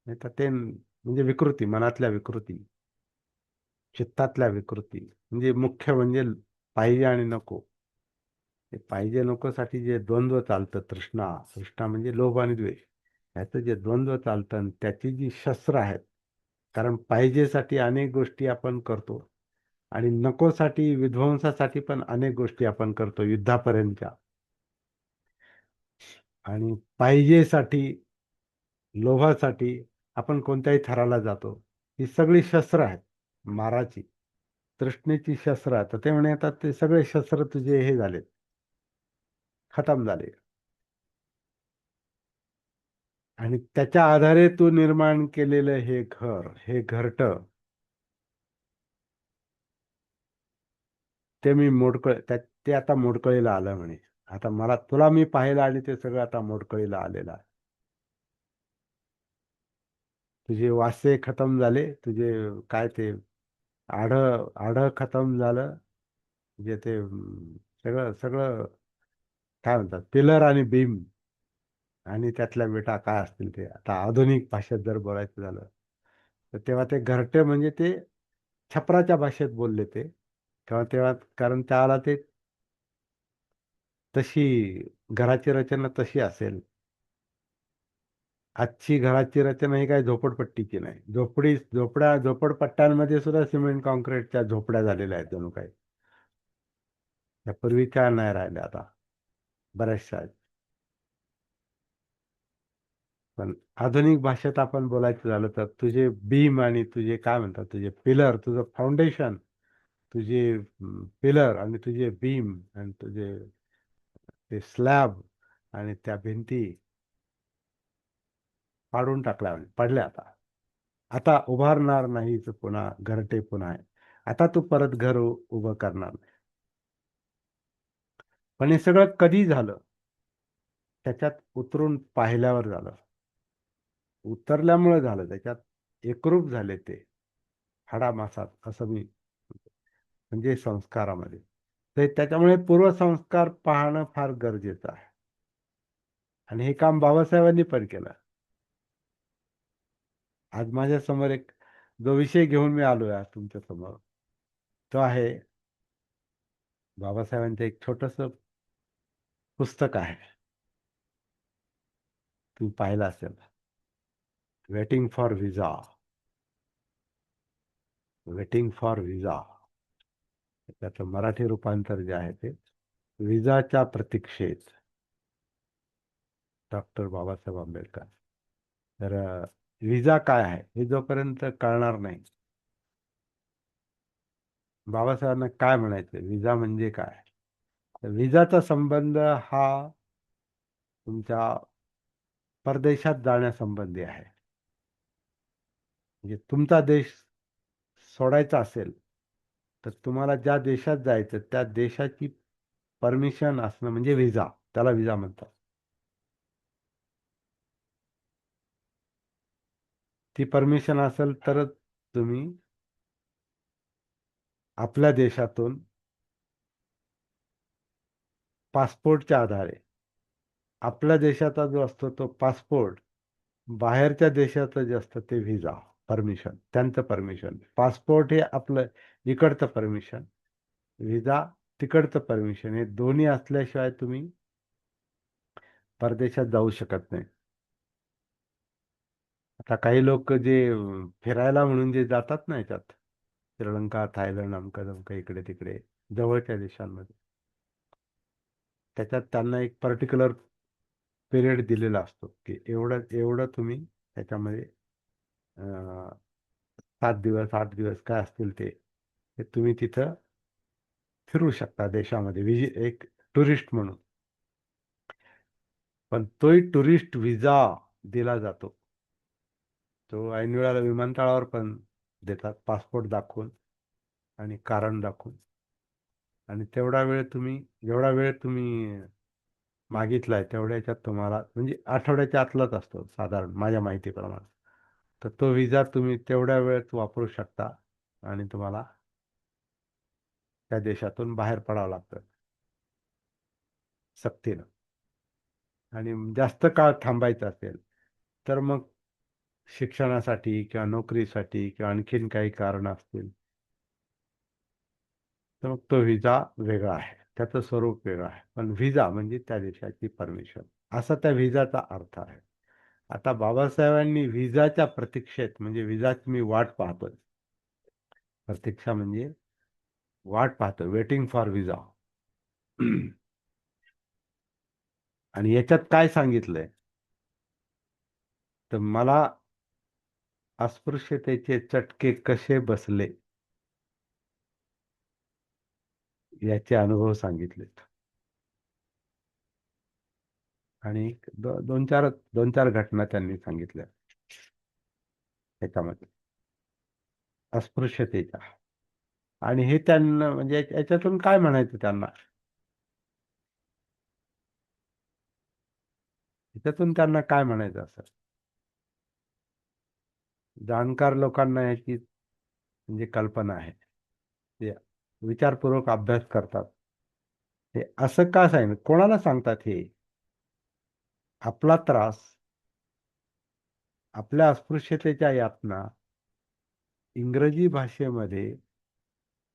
नाही तर ते म्हणजे विकृती, मनातल्या विकृती, चित्तातल्या विकृती. म्हणजे मुख्य म्हणजे पाहिजे आणि नको. ते पाहिजे नकोसाठी जे द्वंद्व चालतं, तृष्णा म्हणजे लोभ आणि द्वेष, ह्याचं जे द्वंद्व चालतं आणि त्याची जी शस्त्र आहेत. कारण पाहिजेसाठी अनेक गोष्टी आपण करतो आणि नकोसाठी, विध्वंसासाठी पण अनेक गोष्टी आपण करतो, युद्धापर्यंतच्या. आणि पाहिजेसाठी, लोभासाठी आपण कोणत्याही थराला जातो. ही सगळी शस्त्र आहेत माराची, तृष्णेची शस्त्र. तर ते म्हणे आता ते सगळे शस्त्र तुझे हे झाले, खतम झाले, आणि त्याच्या आधारे तू निर्माण केलेलं हे घर, हे घरट, ते मी ते आता मोडकळीला आलं म्हणे. आता तुला मी पाहिलं आणि ते सगळं आता मोडकळीला आलेलं आहे. तुझे वासे खतम झाले, तुझे काय ते आढ आढ खतम झालं. म्हणजे ते सगळं सगळं काय म्हणतात, पिलर आणि बीम आणि त्यातल्या विटा काय असतील ते, आता आधुनिक भाषेत जर बोलायचं झालं तर, तेव्हा ते घरटे म्हणजे ते छपराच्या भाषेत बोलले ते. तेव्हा कारण त्याला ते तशी घराची रचना तशी असेल. आजची घराची रचना ही काही झोपडपट्टीची नाही. झोपडपट्ट्यांमध्ये सुद्धा सिमेंट कॉन्क्रीटच्या झोपड्या झालेल्या आहेत जणू काही. त्या पूर्वीच्या नाही राहिल्या आता, बऱ्याचशा आहेत. पण आधुनिक भाषेत आपण बोलायचं झालं तर, तुझे बीम आणि तुझे काय म्हणतात, तुझे पिलर, तुझं फाउंडेशन, तुझे पिलर आणि तुझे बीम आणि तुझे ते स्लॅब आणि त्या भिंती पाडून टाकल्या पडल्या. आता आता उभारणार नाही तू पुन्हा, घरटे पुन्हा आहे. आता तू परत घर उभं करणार नाही. पण हे सगळं कधी झालं? त्याच्यात उतरून पाहिल्यावर झालं. उतरल्यामुळे झालं. त्याच्यात एकरूप झाले ते हाडामासात, असं मी म्हणजे संस्कारामध्ये. तर त्याच्यामुळे पूर्वसंस्कार पाहणं फार गरजेचं आहे. आणि हे काम बाबासाहेबांनी पण केलं. आज माझ्या समोर एक जो विषय घेऊन मी आलोय आज तुमच्या समोर, तो आहे बाबासाहेबांचं एक छोटस पुस्तक आहे. तुम्ही पाहिलं असेल, waiting for visa. Waiting for visa त्याचं मराठी रूपांतर जे आहे ते विजाच्या प्रतीक्षेत, डॉक्टर बाबासाहेब आंबेडकर. तर विजा काय आहे हे जोपर्यंत कळणार नाही, बाबासाहेबांना काय म्हणायचं विजा म्हणजे काय, तर विजाचा संबंध हा तुमच्या परदेशात जाण्यासंबंधी आहे. म्हणजे तुमचा देश सोडायचा असेल तर तुम्हाला ज्या देशात जायचं त्या देशाची परमिशन असणं म्हणजे व्हिसा, त्याला व्हिसा म्हणतात. ती परमिशन असेल तरच तुम्ही आपल्या देशातून पासपोर्टच्या आधारे, आपल्या देशाचा जो असतो तो पासपोर्ट, बाहेरच्या देशाचं जे असतं ते व्हिसा, परमिशन, त्यांचं परमिशन. पासपोर्ट हे आपलं इकडचं परमिशन, व्हिसा तिकडचं परमिशन. हे दोन्ही असल्याशिवाय तुम्ही परदेशात जाऊ शकत नाही. आता काही लोक जे फिरायला म्हणून जे जातात ना याच्यात, श्रीलंका, थायलंड, अमकं दमकं, इकडे तिकडे जवळच्या देशांमध्ये, त्याच्यात त्यांना एक पर्टिक्युलर पिरियड दिलेला असतो की एवढं एवढं तुम्ही त्याच्यामध्ये 7 दिवस 8 दिवस काय असतील ते तुम्ही तिथं फिरू शकता देशामध्ये, एक टुरिस्ट म्हणून. पण तोही टुरिस्ट व्हिसा दिला जातो. तो ऐन वेळेला विमानतळावर पण देतात, पासपोर्ट दाखवून आणि कारण दाखवून. आणि जेवढा वेळ तुम्ही मागितलाय तेवढ्या याच्यात तुम्हाला, म्हणजे आठवड्याच्या आतलाच असतो साधारण माझ्या माहितीप्रमाणे. तर तो व्हिसा तुम्ही तेवढ्या वेळेत वापरू शकता आणि तुम्हाला त्या देशातून बाहेर पडावं लागतं सक्तीनं. आणि जास्त काळ थांबायचं असेल तर मग शिक्षणासाठी किंवा नोकरीसाठी किंवा आणखीन काही कारण असतील तर मग तो व्हिसा वेगळा आहे, त्याचं स्वरूप वेगळं आहे. पण व्हिसा म्हणजे त्या देशाची परमिशन, असा त्या व्हिसाचा अर्थ आहे. आता बाबासाहेबांनी व्हिसाच्या प्रतीक्षेत, म्हणजे व्हिसाची मी वाट पाहतोय, प्रतीक्षा म्हणजे वाट पाहतोय, वेटिंग फॉर व्हिसा. आणि याच्यात काय सांगितलंय, तर मला अस्पृश्यतेचे चटके कसे बसले याचे अनुभव सांगितलेत. आणि दोन चार घटना त्यांनी सांगितल्या त्याच्यामध्ये अस्पृश्यतेच्या. आणि हे त्यांना म्हणजे याच्यातून काय म्हणायचं त्यांना, याच्यातून त्यांना काय म्हणायचं असं. जाणकार लोकांना याची म्हणजे कल्पना आहे, ते विचारपूर्वक अभ्यास करतात. हे असं का सांगितलं, कोणाला सांगतात हे, आपला त्रास, आपल्या अस्पृश्यतेच्या यातना इंग्रजी भाषेमध्ये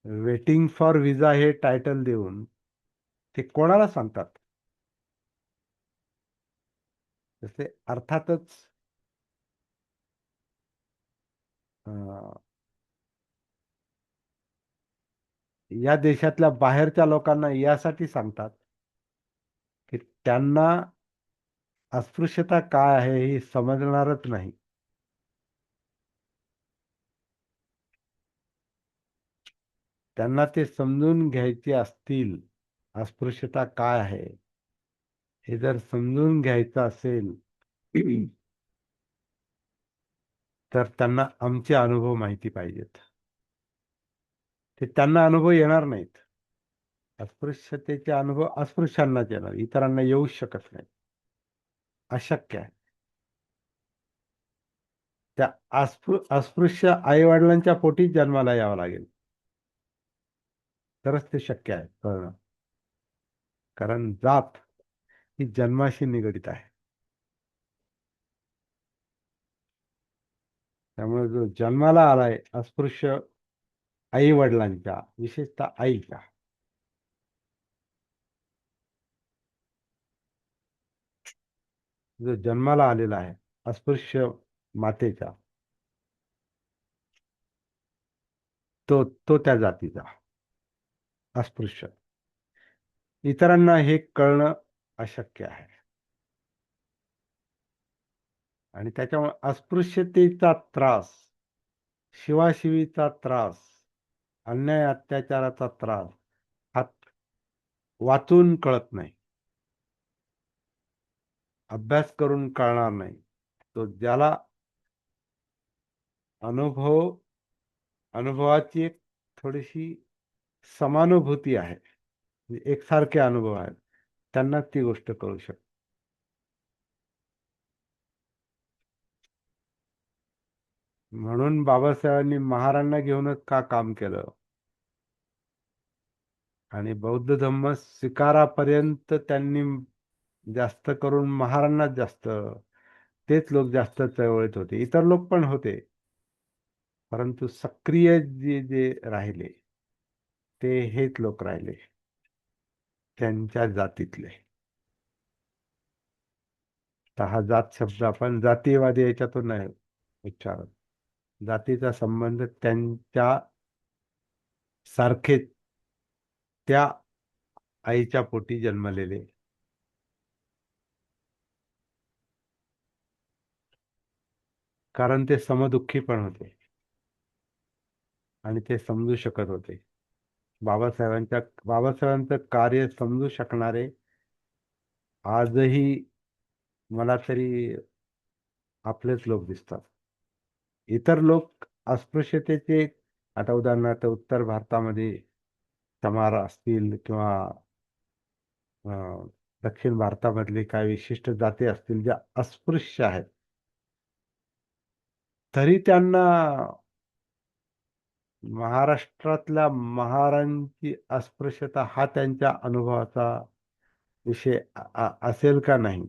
वेटिंग फॉर व्हिसा हे टायटल देऊन ते कोणाला सांगतात. तसे अर्थातच या देशातल्या बाहेरच्या लोकांना यासाठी सांगतात की त्यांना अस्पृश्यता काय आहे हे समजणारच नाही. त्यांना ते समजून घ्यायचे असतील, अस्पृश्यता काय आहे हे जर समजून घ्यायचं असेल तर त्यांना आमचे अनुभव माहिती पाहिजेत. ते त्यांना अनुभव येणार नाहीत. अस्पृश्यतेचे अनुभव अस्पृश्यांनाच येणार, इतरांना येऊच शकत नाही. अशक्य आहे. त्या अस्पृश्य आई वडिलांच्या पोटीच जन्माला यावं लागेल, तरच ते शक्य आहे कळणं. कारण जात ही जन्माशी निगडित आहे. त्यामुळे जो जन्माला आलाय अस्पृश्य आई वडिलांच्या, विशेषतः आईच्या, जो जन्माला आलेला आहे अस्पृश्य मातेच्या, तो तो त्या जातीचा अस्पृश्य. इतरांना हे कळणं अशक्य आहे. आणि त्याच्यामुळे अस्पृश्यतेचा त्रास, शिवाशिवीचा त्रास, अन्याय अत्याचाराचा त्रास हा वाचून कळत नाही, अभ्यास करून कळणार नाही. तो ज्याला अनुभवाची एक थोडीशी समानुभूती आहे, म्हणजे एकसारखे अनुभव आहेत, त्यांना ती गोष्ट कळू शकते. म्हणून बाबासाहेबांनी महारांना घेऊनच का काम केलं, आणि बौद्ध धम्म स्वीकारापर्यंत त्यांनी जास्त करून महारांनाच जास्त, तेच लोक जास्त चळवळीत होते. इतर लोक पण होते, परंतु सक्रिय जे राहिले ते हेच लोक राहिले, त्यांच्या जातीतले. तर हा जात शब्द आपण जातीयवादी याच्यातून नाही उच्चारत. जातीचा संबंध त्यांच्या सारखे, त्या आईच्या पोटी जन्मलेले. कारण ते समदुःखी पण होते आणि ते समजू शकत होते. बाबासाहेबांचं कार्य समजू शकणारे आजही मला तरी आपलेच लोक दिसतात. इतर लोक अस्पृश्यतेचे, आता उदाहरणार्थ उत्तर भारतामध्ये चमार असतील किंवा दक्षिण भारतामधली काही विशिष्ट जाती असतील ज्या अस्पृश्य आहेत, तरी त्यांना महाराष्ट्रातल्या महारांची अस्पृश्यता हा त्यांच्या अनुभवाचा विषय असेल का नाही.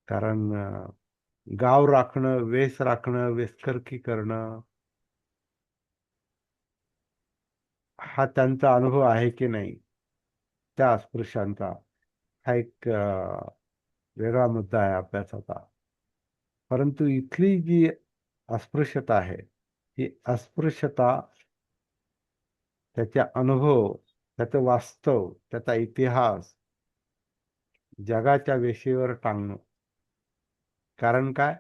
कारण गाव राखणं, वेश राखणं, वेशकरकी करणं हा त्यांचा अनुभव आहे की नाही, त्या अस्पृश्यांचा हा एक वेगळा मुद्दा आहे अभ्यासाचा. परंतु इथली जी अस्पृश्यता आहे, ही अस्पृश्यता, त्याचे अनुभव, त्याचं वास्तव, त्याचा इतिहास जगाच्या वेशीवर टांगणं. कारण काय,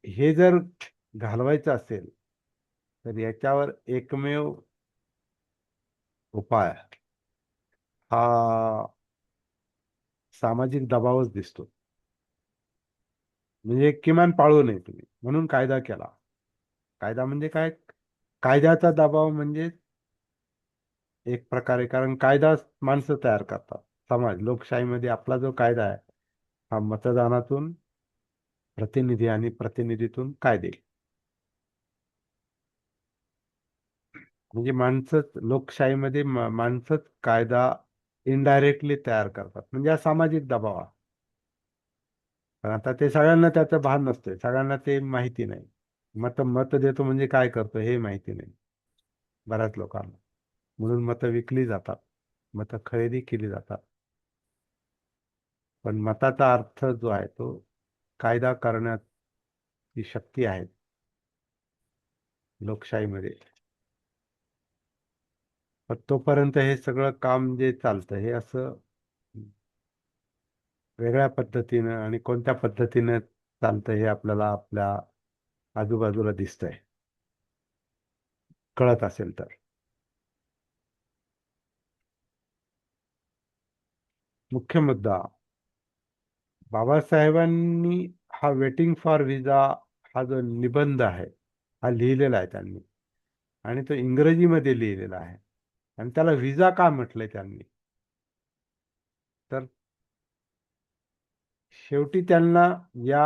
हे जर घालवायचं असेल तर याच्यावर एकमेव उपाय हा सामाजिक दबावच दिसतो. म्हणजे किमान पाळू नये तुम्ही म्हणून कायदा केला. कायदा म्हणजे काय, कायद्याचा दबाव म्हणजे एक प्रकारे, कारण कायदा माणसं तयार करतात. समाज, लोकशाहीमध्ये आपला जो कायदा आहे हा मतदानातून प्रतिनिधी आणि प्रतिनिधीतून कायदे, म्हणजे माणसंच लोकशाहीमध्ये माणसंच कायदा इनडायरेक्टली तयार करतात, म्हणजे हा सामाजिक दबाव आहे. पण आता ते सगळ्यांना त्याचं भान नसतंय, सगळ्यांना ते माहिती नाही. मत देतो म्हणजे काय करतो हे माहिती नाही बऱ्याच लोकांना. म्हणून मतं विकली जातात, मतं खरेदी केली जातात. पण मताचा अर्थ जो आहे तो कायदा करण्याची शक्ती आहे लोकशाहीमध्ये. पण तोपर्यंत हे सगळं काम जे चालतं हे असं वेगळ्या पद्धतीनं, आणि कोणत्या पद्धतीनं चालतं हे आपल्याला आपल्या आजूबाजूला दिसतंय, कळत असेल तर. मुख्य मुद्दा बाबासाहेबांनी हा वेटिंग फॉर व्हिसा हा जो निबंध आहे हा लिहिलेला आहे त्यांनी, आणि तो इंग्रजीमध्ये लिहिलेला आहे. आणि त्याला व्हिसा का म्हटलंय त्यांनी, तर शेवटी त्यांना या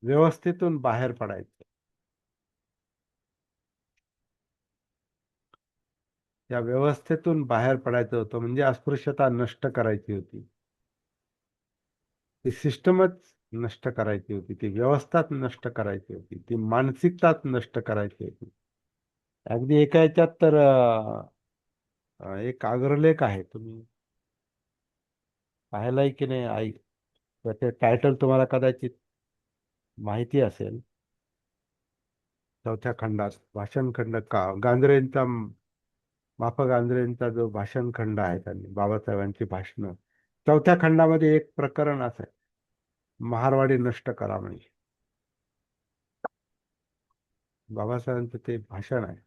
व्यवस्थेतून बाहेर पडायचं, या व्यवस्थेतून बाहेर पडायचं होतं, म्हणजे अस्पृश्यता नष्ट करायची होती. ती सिस्टमच नष्ट करायची होती, ती व्यवस्थाच नष्ट करायची होती, ती मानसिकताच नष्ट करायची होती. अगदी एका याच्यात तर एक अग्रलेख आहे, तुम्ही पाहिलाय की नाही आई, त्याचे टायटल तुम्हाला कदाचित माहिती असेल. चौथ्या खंडात भाषण खंड का गांधरेंचा, माफा गांधरेंचा जो भाषण खंड आहे, त्यांनी बाबासाहेबांची भाषणं, चौथ्या खंडामध्ये एक प्रकरण असं आहे, महारवाडी नष्ट करा म्हणजे. बाबासाहेबांचं ते भाषण आहे,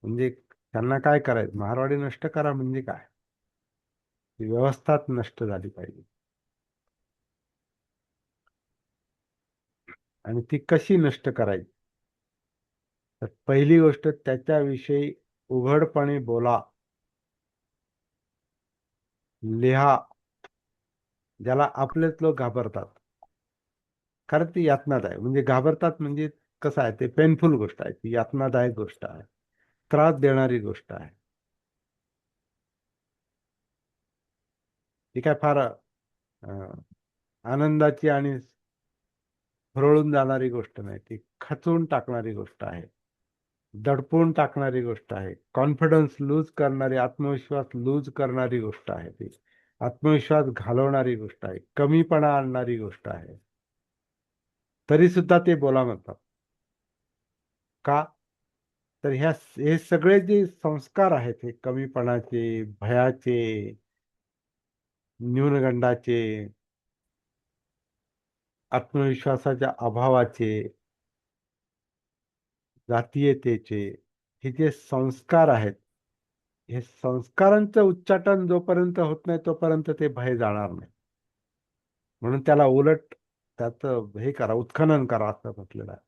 म्हणजे त्यांना काय करायचं, महारवाडी नष्ट करा म्हणजे काय, ती व्यवस्थाच नष्ट झाली पाहिजे. आणि ती कशी नष्ट करायची, तर पहिली गोष्ट त्याच्याविषयी उघडपणे बोला, लिहा. ज्याला आपलेच लोक घाबरतात, कारण ती यातनादायक आहे, म्हणजे घाबरतात म्हणजे कसं आहे, ते पेनफुल गोष्ट आहे, ती यातनादायक गोष्ट आहे, त्रास देणारी गोष्ट आहे. ती काय फार आनंदाची आणि हुरळून जाणारी गोष्ट नाही, ती खचून टाकणारी गोष्ट आहे, दडपून टाकणारी गोष्ट आहे, कॉन्फिडन्स लूज करणारी, आत्मविश्वास लूज करणारी गोष्ट आहे, ती आत्मविश्वास घालवणारी गोष्ट आहे, कमीपणा आणणारी गोष्ट आहे. तरी सुद्धा ते बोला म्हणतात. का, तर हे सगळे जे संस्कार आहेत, हे कमीपणाचे, भयाचे, न्यूनगंडाचे, आत्मविश्वासाच्या अभावाचे, जातीयतेचे, हे जे संस्कार आहेत, हे संस्कारांचं उच्चाटन जोपर्यंत होत नाही तोपर्यंत ते भय जाणार नाही. म्हणून त्याला उलट त्याचं हे करा, उत्खनन करा असं म्हटलेलं आहे.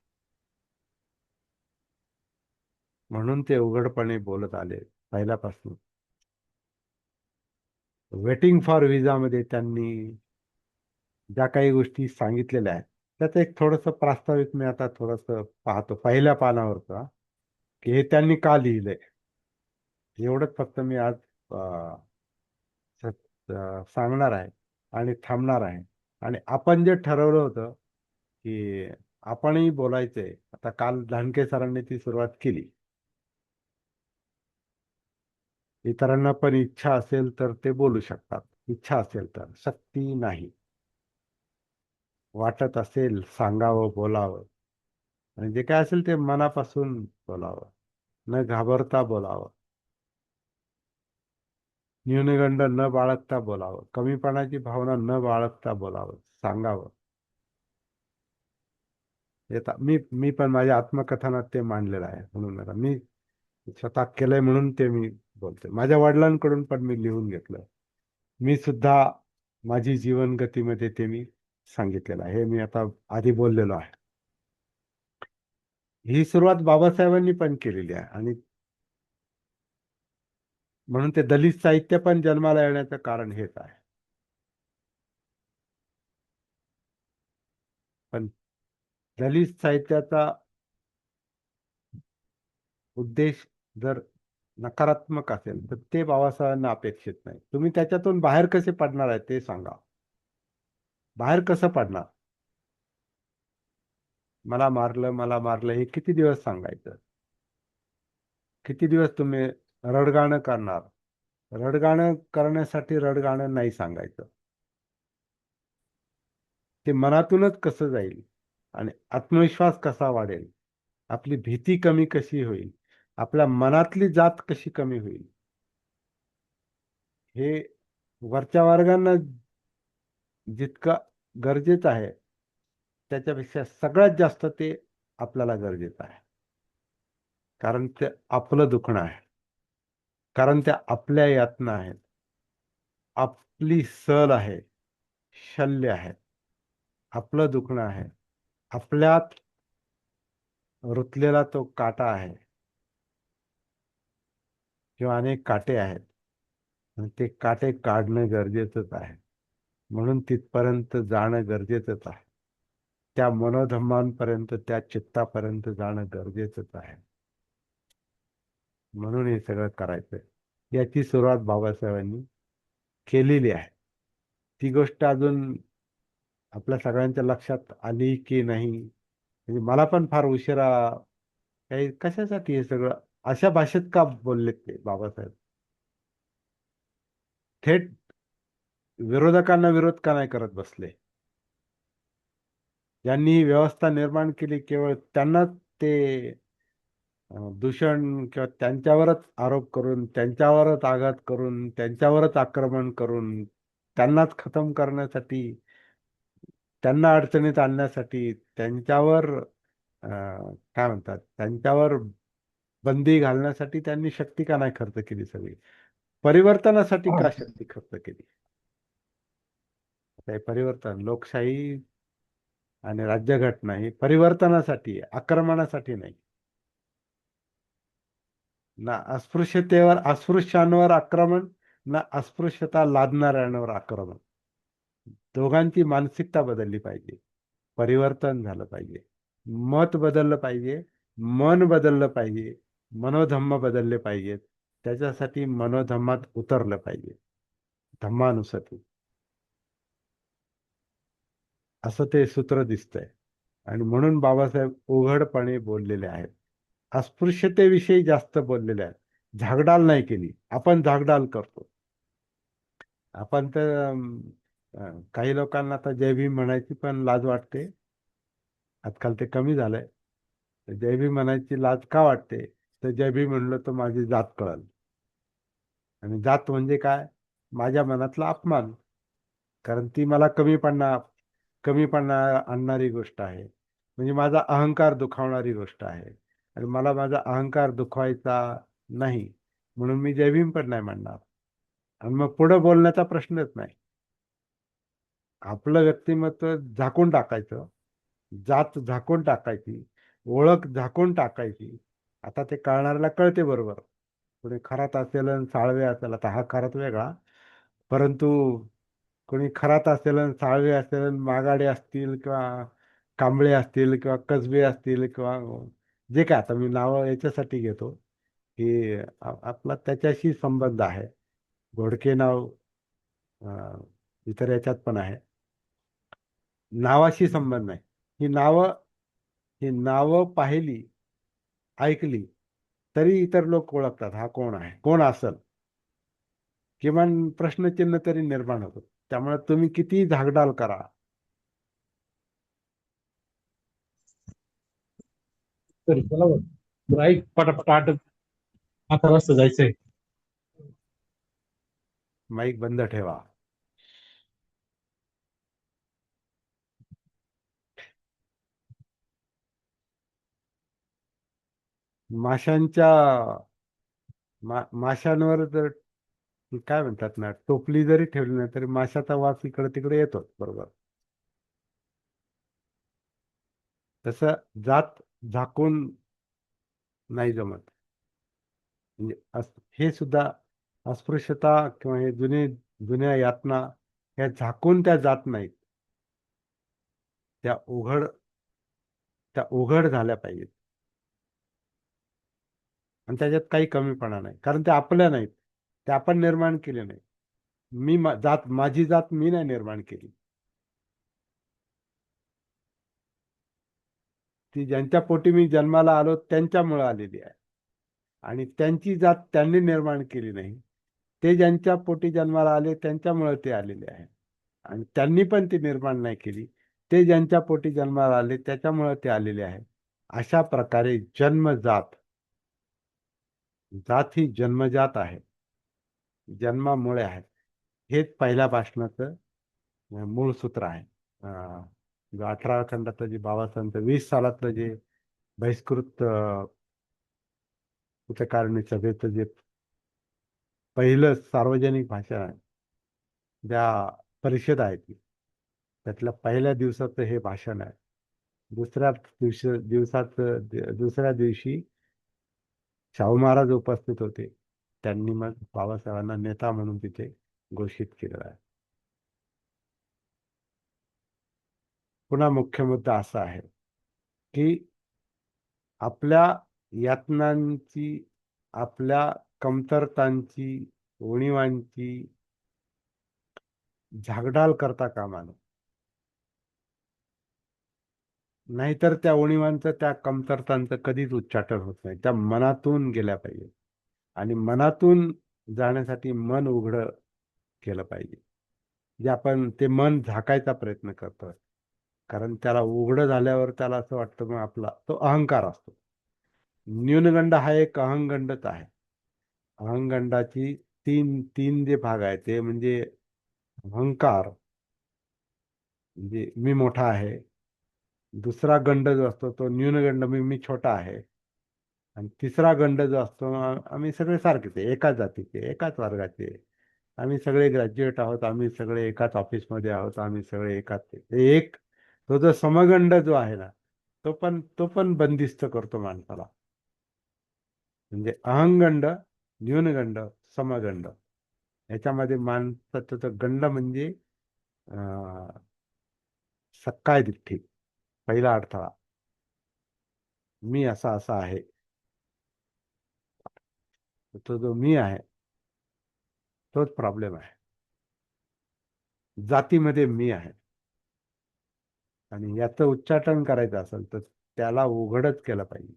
म्हणून ते उघडपणे बोलत आले पहिल्यापासून. वेटिंग फॉर व्हिसा मध्ये त्यांनी ज्या काही गोष्टी सांगितलेल्या आहेत, त्याचं एक थोडस प्रास्ताविक मी आता थोडस पाहतो पहिल्या पानावरचा, की हे त्यांनी का लिहिलंय. एवढंच फक्त मी आज सांगणार आहे आणि थांबणार आहे. आणि आपण जे ठरवलं होतं की आपणही बोलायचंय, आता काल धानके सरांनी ती सुरुवात केली. इतरांना पण इच्छा असेल तर ते बोलू शकतात, इच्छा असेल तर, सक्ती नाही. वाटत असेल सांगावं, बोलावं, आणि जे काय असेल ते मनापासून बोलावं, न घाबरता बोलावं, न्यूनगंड न बाळगता बोलावं, कमीपणाची भावना न बाळगता बोलावं, सांगावं. मी पण माझ्या आत्मकथनात ते मांडलेलं आहे, म्हणून आता मी स्वतः केलंय म्हणून ते मी बोलतोय. माझ्या वडिलांकडून पण मी लिहून घेतलं. मी सुद्धा माझी जीवन गतीमध्ये ते मी सांगितलेलं आहे, हे मी आता आधी बोललेलो आहे. ही सुरुवात बाबासाहेबांनी पण केलेली आहे, आणि म्हणून ते दलित साहित्य पण जन्माला येण्याचं कारण हेच आहे. पण दलित साहित्याचा उद्देश जर नकारात्मक असेल तर ते बाबासाहेबांना अपेक्षित नाही. तुम्ही त्याच्यातून बाहेर कसे पडणार आहे ते सांगा. बाहेर कसं पडणार, मला मारलं, मला मारलं, हे किती दिवस सांगायचं, किती दिवस तुम्ही रडगाणं करणार. रडगाणं करण्यासाठी रडगाणं नाही सांगायचं, ते मनातूनच कसं जाईल, आणि आत्मविश्वास कसा वाढेल, आपली भीती कमी कशी होईल, आपल्या मनातली जात कशी कमी होईल, हे वरच्या वर्गांना जितकं गरजेचं आहे त्याच्यापेक्षा सगळ्यात जास्त ते आपल्याला गरजेचं आहे. कारण ते आपलं दुखणं आहे, कारण त्या आपल्या यातना आहेत, आपली सल आहे, शल्य आहे, आपलं दुखणं आहे, आपल्यात रुतलेला तो काटा आहे किंवा अनेक काटे आहेत आणि ते काटे काढणं गरजेचंच आहे. म्हणून तिथपर्यंत जाणं गरजेचंच आहे. त्या मनोधम्मांपर्यंत, त्या चित्तापर्यंत जाणं गरजेचंच आहे. म्हणून हे सगळं करायचंय. याची सुरुवात बाबासाहेबांनी केलेली आहे. ती गोष्ट अजून आपल्या सगळ्यांच्या लक्षात आली की नाही, म्हणजे मला पण फार उशिरा, काही कशासाठी हे सगळं अशा भाषेत का बोललेत ते बाबासाहेब? थेट विरोधकांना विरोध का नाही करत बसले? ज्यांनी ही व्यवस्था निर्माण केली केवळ त्यांनाच ते दूषण किंवा त्यांच्यावरच आरोप करून, त्यांच्यावरच आघात करून, त्यांच्यावरच आक्रमण करून, त्यांनाच खतम करण्यासाठी, त्यांना अडचणीत आणण्यासाठी, त्यांच्यावर काय म्हणतात, त्यांच्यावर बंदी घालण्यासाठी त्यांनी शक्ती का नाही खर्च केली सगळी? परिवर्तनासाठी का शक्ती खर्च केली? ते परिवर्तन, लोकशाही आणि राज्यघटना ही परिवर्तनासाठी आहे, आक्रमणासाठी नाही. ना अस्पृश्यतेवर, अस्पृश्यांवर आक्रमण, ना अस्पृश्यता लादणाऱ्यांवर आक्रमण. दोघांची मानसिकता बदलली पाहिजे, परिवर्तन झालं पाहिजे, मत बदललं पाहिजे, मन बदललं पाहिजे, मनोधम्म बदलले पाहिजेत. त्याच्यासाठी मनोधम्मात उतरलं पाहिजे, धम्मानुसाती, असं ते सूत्र दिसतंय. आणि म्हणून बाबासाहेब उघडपणे बोललेले आहेत. अस्पृश्यतेविषयी जास्त बोललेले आहेत. झागडाल नाही केली. आपण झागडाल करतो. आपण तर काही लोकांना आता जय भीम म्हणायची पण लाज वाटते. आजकाल ते कमी झालंय. तर जय भीम म्हणायची लाज का वाटते? तर जय भीम म्हणलं तर माझी जात कळल. आणि जात म्हणजे काय? माझ्या मनातला अपमान. कारण ती मला कमीपणा आणणारी गोष्ट आहे. म्हणजे माझा अहंकार दुखावणारी गोष्ट आहे. आणि मला माझा अहंकार दुखवायचा नाही, म्हणून मी जय भीम पण नाही म्हणणार. आणि मग पुढे बोलण्याचा प्रश्नच नाही. आपलं व्यक्तिमत्व झाकून टाकायचं, जात झाकून टाकायची, ओळख झाकून टाकायची. आता ते कळणाऱ्याला कळते बरोबर. कोणी खरात असेल आणि साळवे असेल, आता हा खरात वेगळा, परंतु कोणी खरात असेल आणि साळवे असेल आणि मागाडे असतील किंवा कांबळे असतील किंवा कसबे असतील किंवा जे काय, आता मी नावं याच्यासाठी घेतो की आपला त्याच्याशी संबंध आहे. घोडके नाव इतर याच्यात पण आहे. नावाशी संबंध नाही. ही नावं ही नावं पाहिली, ऐकली तरी इतर लोक ओळखतात हा कोण आहे, कोण असल, किमान प्रश्नचिन्ह तरी निर्माण होतं. त्यामुळे तुम्ही किती झागडाल करा. तरी चला बरं ऐक पटापट 8 वाजता जायचंय. माईक बंद ठेवा. माशांच्या माशांवर जर काय म्हणतात ना, टोपली जरी ठेवली नाही तरी माशाचा वास इकडे तिकडे येतोच बरोबर. तसं जात झाकून नाही जमत. म्हणजे हे सुद्धा अस्पृश्यता किंवा हे जुन्या यातना ह्या झाकून त्या जात नाहीत. त्या उघड त्या उघड झाल्या पाहिजेत. आणि त्याच्यात काही कमीपणा नाही, कारण ते आपल्या नाहीत, ते आपण निर्माण केले नाही. माझी जात मी नाही निर्माण केली. ती ज्यांच्या पोटी मी जन्माला आलो त्यांच्यामुळे आलेली आहे. आणि त्यांची जात त्यांनी निर्माण केली नाही. ते ज्यांच्या पोटी जन्माला आले त्यांच्यामुळे ते आलेले आहे. आणि त्यांनी पण ती निर्माण नाही केली. ते ज्यांच्या पोटी जन्माला आले त्याच्यामुळे ते आलेले आहे. अशा प्रकारे जन्मजात, जात ही जन्मजात आहे, जन्मामुळे आहे. हेच पहिल्या भाषणाचं मूळ सूत्र आहे. 18 खंडातलं जे बाबासाहेबांचं 20 सालातलं जे बहिष्कृत कार्यकारिणी सभेचं जे पहिलं सार्वजनिक भाषण आहे, ज्या परिषद आहे ती त्यातल्या पहिल्या दिवसाचं हे भाषण आहे. दुसऱ्या दिवशी शाहू महाराज उपस्थित होते. त्यांनी मग बाबासाहेबांना नेता म्हणून तिथे घोषित केलेलं आहे. पुन्हा मुख्य मुद्दा असा आहे की आपल्या यातनांची, आपल्या कमतरतांची, उणिवांची झागडाल करता कामा नये. नाहीतर त्या उणिवांचं, त्या कमतरतांचं कधीच उच्चाटन होत नाही. त्या मनातून गेल्या पाहिजे. आणि मनातून जाण्यासाठी मन उघडं केलं पाहिजे. जे आपण ते मन झाकायचा प्रयत्न करतोय, कारण त्याला उघडं झाल्यावर त्याला असं वाटतं मग आपला तो अहंकार असतो. न्यूनगंड हा एक अहंगंडच आहे. अहंगंडाची तीन तीन जे भाग आहेत ते म्हणजे अहंकार, म्हणजे मी मोठा आहे. दुसरा गंड जो असतो तो न्यूनगंड, मी छोटा आहे. आणि तिसरा गंड जो असतो, आम्ही सगळे सारखेच आहे, एकाच जातीचे, एकाच वर्गाचे, आम्ही सगळे ग्रॅज्युएट आहोत, आम्ही सगळे एकाच ऑफिसमध्ये आहोत, आम्ही सगळे एकाच. एक तो जो समगंड जो आहे ना, तो पण बंदिस्त करतो माणसाला. म्हणजे अहंगंड, न्यूनगंड, समगंड, याच्यामध्ये माणसाचं तो गंड म्हणजे सक्काय दिठ्ठी, पहिला अडथळा. मी असा असा आहे. तो जो मी आहे तोच प्रॉब्लेम आहे. जातीमध्ये मी आहे, आणि याचं उच्चाटन करायचं असेल तर त्याला उघडच केलं पाहिजे.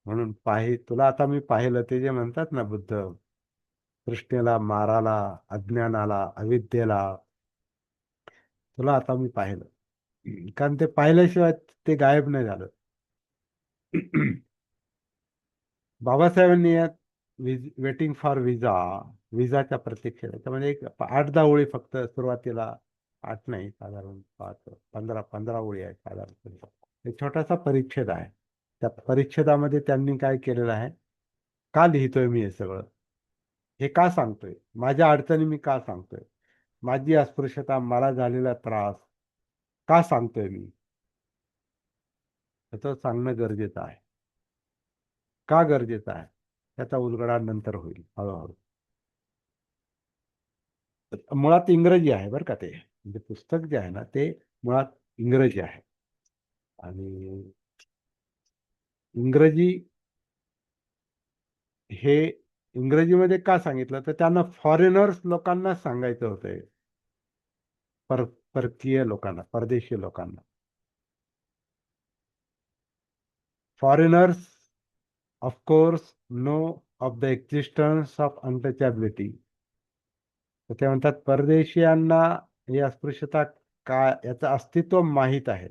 म्हणून तुला आता मी पाहिलं, ते जे म्हणतात ना बुद्ध, कृष्णेला, माराला, अज्ञानाला, अविद्येला, तुला आता मी पाहिलं. कारण ते पाहिल्याशिवाय ते गायब नाही झालं. बाबासाहेबांनी यात वेटिंग फॉर विजाच्या प्रतीक्षेत, त्याच्यामध्ये एक 8-10 ओळी फक्त सुरुवातीला, 8 नाही, साधारण 15 ओळी आहेत साधारण. एक छोटासा परिच्छेद आहे. त्या परिच्छेदामध्ये त्यांनी काय केलेलं आहे, का लिहितोय मी हे सगळं, हे का सांगतोय, माझ्या अडचणी मी का सांगतोय, माझी अस्पृश्यता, मला झालेला त्रास का सांगतोय मी, त्याचं सांगणं गरजेचं आहे. का गरजेचं आहे त्याचा उलगडा नंतर होईल हळूहळू. मुळात इंग्रजी आहे बरं का ते, म्हणजे पुस्तक जे आहे ना ते मुळात इंग्रजी आहे. आणि इंग्रजी हे इंग्रजीमध्ये का सांगितलं, तर त्यांना फॉरेनर्स लोकांना सांगायचं होतं, परकीय लोकांना, परदेशी लोकांना. Foreigners of course know of the existence of untouchability. तर ते म्हणतात परदेशीयांना ही अस्पृश्यता काय, याचं अस्तित्व माहीत आहे.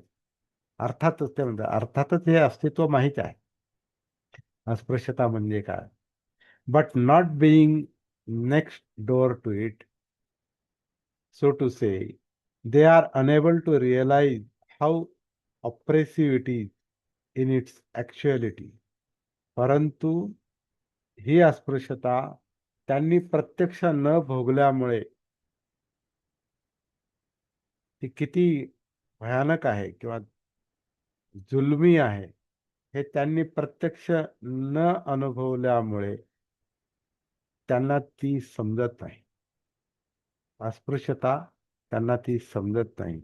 अर्थातच ते म्हणतात, अर्थातच हे अस्तित्व माहीत आहे, अस्पृश्यता म्हणजे काय. But not being next door to it, so to say, they are unable to realize how oppressive it is in its actuality. परंतु ही अस्पृश्यता त्यांनी प्रत्यक्ष न भोगल्यामुळे ती किती भयानक आहे किंवा जुलमी आहे, हे त्यांनी प्रत्यक्ष न अनुभवल्यामुळे त्यांना ती समजत नाही. अस्पृश्यता त्यांना ती समजत नाही.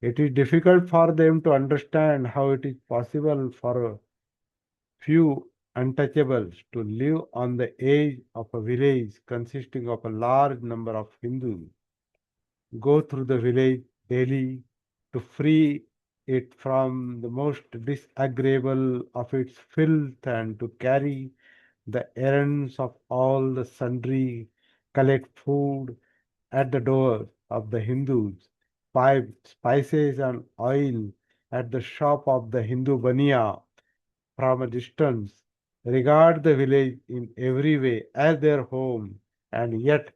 It is difficult for them to understand how it is possible for a few untouchables to live on the edge of a village consisting of a large number of Hindus, go through the village daily to free it from the most disagreeable of its filth, and to carry the errands of all the sundry, collect food at the doors of the Hindus, buy spices and oil at the shop of the Hindu Baniya from a distance, regard the village in every way as their home, and yet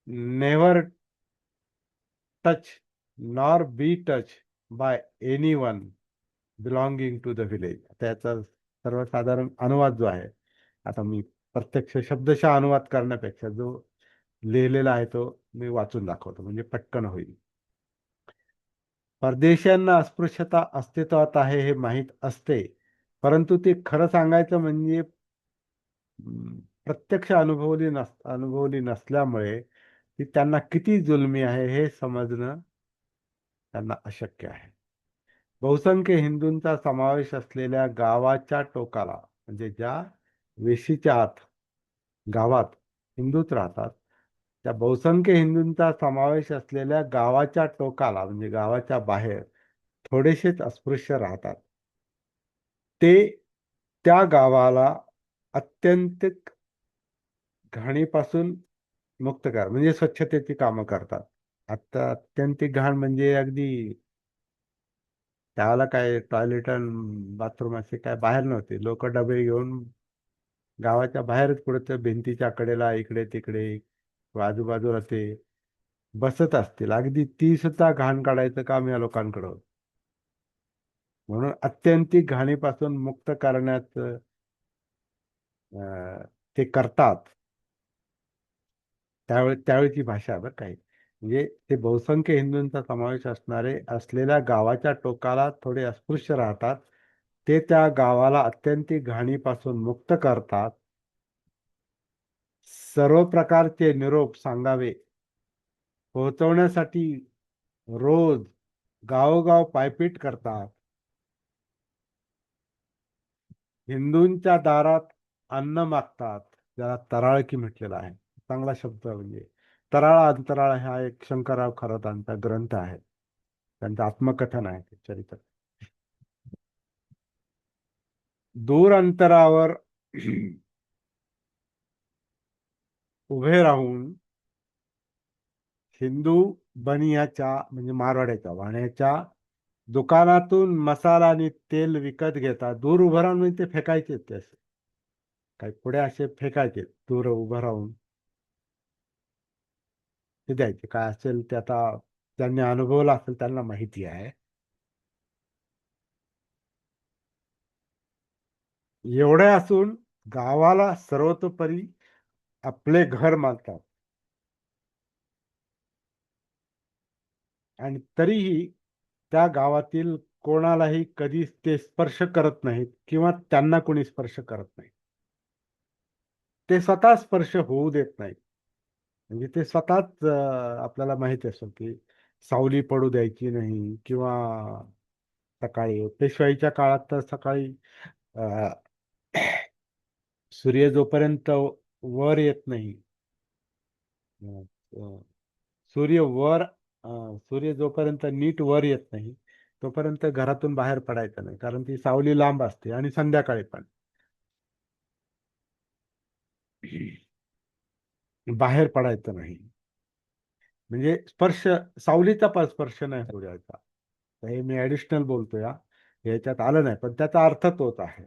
never touch nor be touched by anyone belonging to the village. त्याचा सर्वसाधारण अनुवाद जो आहे, आता मी प्रत्यक्ष शब्दशः अनुवाद करण्यापेक्षा जो लिहिलेला आहे तो मी वाचून दाखवतो म्हणजे पटकन होईल. परदेशीयांना अस्पृश्यता अस्तित्वात आहे हे माहीत असते, परंतु ते खरं सांगायचं म्हणजे प्रत्यक्ष अनुभवली नसल्यामुळे ती त्यांना किती जुलमी आहे हे समजणं त्यांना अशक्य आहे. बहुसंख्य हिंदूंचा समावेश असलेल्या गावाच्या टोकाला, म्हणजे ज्या वेशीच्या आत गावात हिंदूच राहतात, त्या बहुसंख्य हिंदूंचा समावेश असलेल्या गावाच्या टोकाला म्हणजे गावाच्या बाहेर थोडेसेच अस्पृश्य राहतात. ते त्या गावाला अत्यंत घाणीपासून मुक्त करा म्हणजे स्वच्छतेची कामं करतात. आता अत्यंतिक घाण म्हणजे अगदी त्यावेळेला काय टॉयलेट आणि बाथरूम असे काय बाहेर नव्हते. लोक डबे घेऊन गावाच्या बाहेरच कुठे भिंतीच्या कडेला इकडे तिकडे आजूबाजूला ते बसत असतील. अगदी ती सुद्धा घाण काढायचं काम या लोकांकडं होतं. म्हणून अत्यंतिक घाणीपासून मुक्त करण्याचं ते करतात. त्यावेळेची भाषा बरं काही म्हणजे ते बहुसंख्य हिंदूंचा समावेश असलेल्या गावाच्या टोकाला थोडे अस्पृश्य राहतात. ते त्या गावाला अत्यंतिक घाणीपासून मुक्त करतात. सर्व प्रकारचे निरोप सांगावे पोहोचवण्यासाठी रोज गावोगाव पायपीट करतात. हिंदूंच्या दारात अन्न मागतात, ज्याला तराळकी म्हटलेला आहे. चांगला शब्द म्हणजे तराळा अंतराळ हा एक शंकरराव खरातांचा ग्रंथ आहे. त्यांचं आत्मकथन आहे ते चरित्र. दूर अंतरावर उभे राहून हिंदू बनियाच्या म्हणजे मारवाड्याच्या वाण्याच्या दुकानातून मसाला आणि तेल विकत घेतात. दूर उभं राहून म्हणजे ते फेकायचे ते असे काही पुढे असे फेकायचे दूर उभं राहून ते द्यायचे. काय असेल ते आता ज्यांनी अनुभवलं असेल त्यांना माहिती आहे. एवढे असून गावाला सर्वतोपरी आपले घर मानतात आणि तरीही त्या गावातील कोणालाही कधी ते स्पर्श करत नाहीत किंवा त्यांना कोणी स्पर्श करत नाही. ते स्वतः स्पर्श होऊ देत नाहीत. म्हणजे ते स्वतःच आपल्याला माहिती असेल की सावली पडू द्यायची नाही किंवा सकाळी पेशवाईच्या काळात तर सकाळी अ, सूर्य जोपर्यंत वर येत नाही अ, सूर्य वर सूर्य जोपर्यंत नीट वर येत नाही तोपर्यंत घरातून बाहेर पडायचं नाही, कारण ती सावली लांब असते. आणि संध्याकाळी पण बाहेर पडायचं नाही. म्हणजे सावलीचा पण स्पर्श नाही होऊ द्यायचा. हे मी ऍडिशनल बोलतो याच्यात आलं नाही, पण त्याचा अर्थ तोच आहे.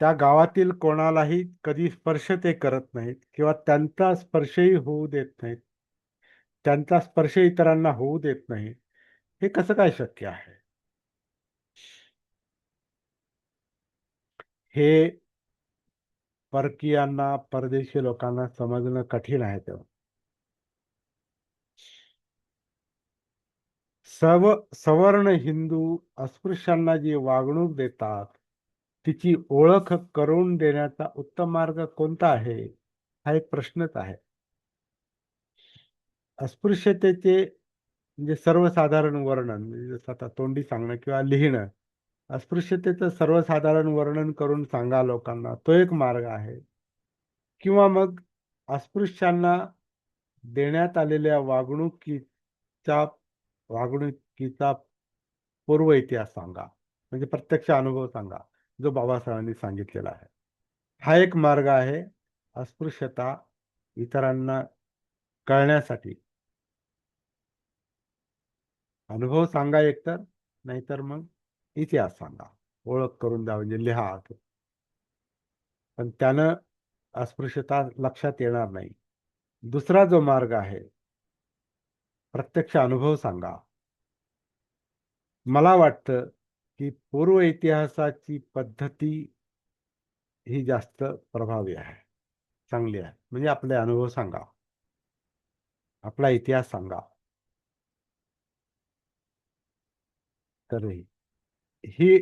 त्या गावातील कोणालाही कधी स्पर्श ते करत नाहीत किंवा त्यांचा स्पर्शही होऊ देत नाहीत. त्यांचा स्पर्श इतरांना होऊ देत नाही. हे कसं काय शक्य आहे? हे परकीयांना परदेशी लोकांना समजणं कठीण आहे. तेव्हा सवर्ण हिंदू अस्पृश्यांना जी वागणूक देतात तिची ओळख करून देण्याचा उत्तम मार्ग कोणता आहे, हा एक प्रश्नच आहे. अस्पृश्यतेचे म्हणजे सर्वसाधारण वर्णन म्हणजे जसं आता तोंडी सांगणं किंवा लिहिणं, अस्पृश्यतेचं सर्वसाधारण वर्णन करून सांगा लोकांना, तो एक मार्ग आहे. किंवा मग अस्पृश्यांना देण्यात आलेल्या वागणुकीचा पूर्व इतिहास सांगा, म्हणजे प्रत्यक्ष अनुभव सांगा, जो बाबासाहेबांनी सांगितलेला आहे. हा एक मार्ग आहे अस्पृश्यता इतरांना कळण्यासाठी. अनुभव सांगा एकतर, नाहीतर मग इतिहास सांगा, ओळख करून द्या म्हणजे लिहा. पण त्यानं अस्पृश्यता लक्षात येणार नाही. दुसरा जो मार्ग आहे, प्रत्यक्ष अनुभव सांगा. मला वाटतं की पूर्व इतिहासाची पद्धती ही जास्त प्रभावी आहे, चांगली आहे. म्हणजे आपले अनुभव सांगा, आपला इतिहास सांगा. तर ही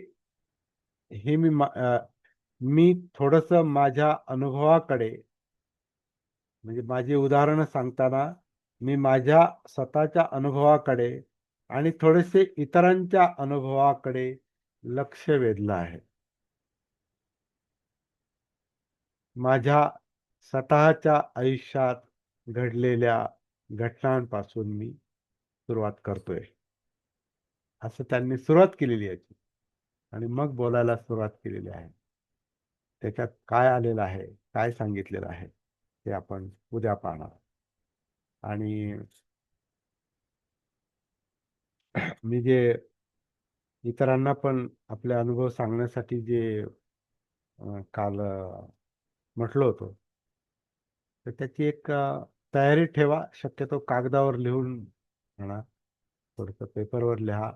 ही मी थोडंसं माझ्या अनुभवाकडे, म्हणजे माझी उदाहरणं सांगताना मी माझ्या स्वतःच्या अनुभवाकडे आणि थोडेसे इतरांच्या अनुभवाकडे लक्ष वेधलं आहे. माझ्या स्वतःच्या आयुष्यात घडलेल्या घटनांपासून मी सुरुवात करतोय. असं त्यांनी सुरुवात केलेली आहे आणि मग बोलायला सुरुवात केलेली आहे. त्याच्यात काय आलेलं आहे, काय सांगितलेलं आहे, ते आपण उद्या पाहणार. आणि मी जे इतरांना पण आपले अनुभव सांगण्यासाठी जे काल म्हटलं होतं, तर त्याची एक तयारी ठेवा. शक्यतो कागदावर लिहून म्हणा, थोडंसं पेपरवर लिहा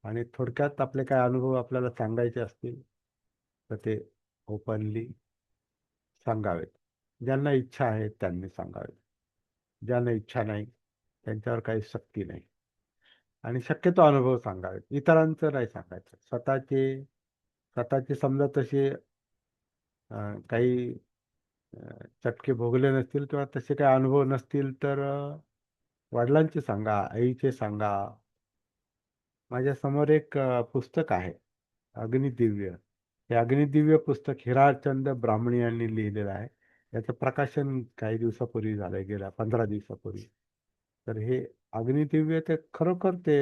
आणि थोडक्यात आपले काय अनुभव आपल्याला सांगायचे असतील तर ते ओपनली सांगावेत. ज्यांना इच्छा आहे त्यांनी सांगावेत. ज्यांना इच्छा नाही त्यांच्यावर काही सक्ती नाही. आणि शक्यतो अनुभव सांगावेत, इतरांचं नाही सांगायचं. स्वतःचे समजा तसे काही चटके भोगले नसतील किंवा तसे काही अनुभव नसतील तर वडिलांचे सांगा, आईचे सांगा. माझ्या समोर एक पुस्तक आहे, अग्निदिव्य. हे अग्निदिव्य पुस्तक हिराचंद ब्राह्मणी यांनी लिहिलेलं आहे. याचं प्रकाशन काही दिवसापूर्वी झालंय, गेल्या 15 दिवसापूर्वी. तर हे अग्निदिव्य ते खरोखर ते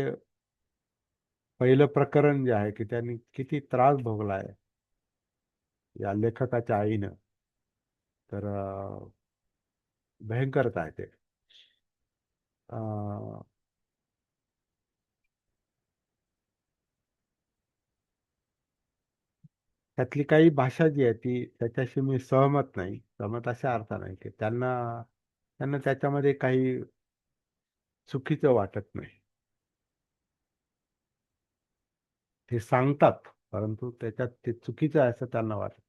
पहिलं प्रकरण जे आहे की त्यांनी किती त्रास भोगलाय या लेखकाच्या आईनं, तर भयंकरच आहे ते. त्यातली काही भाषा जी आहे ती त्याच्याशी मी सहमत नाही. सहमत अशा अर्था नाही की त्यांना त्यांना त्याच्यामध्ये काही चुकीचं वाटत नाही. ते सांगतात परंतु त्याच्यात ते चुकीचं आहे असं त्यांना वाटत.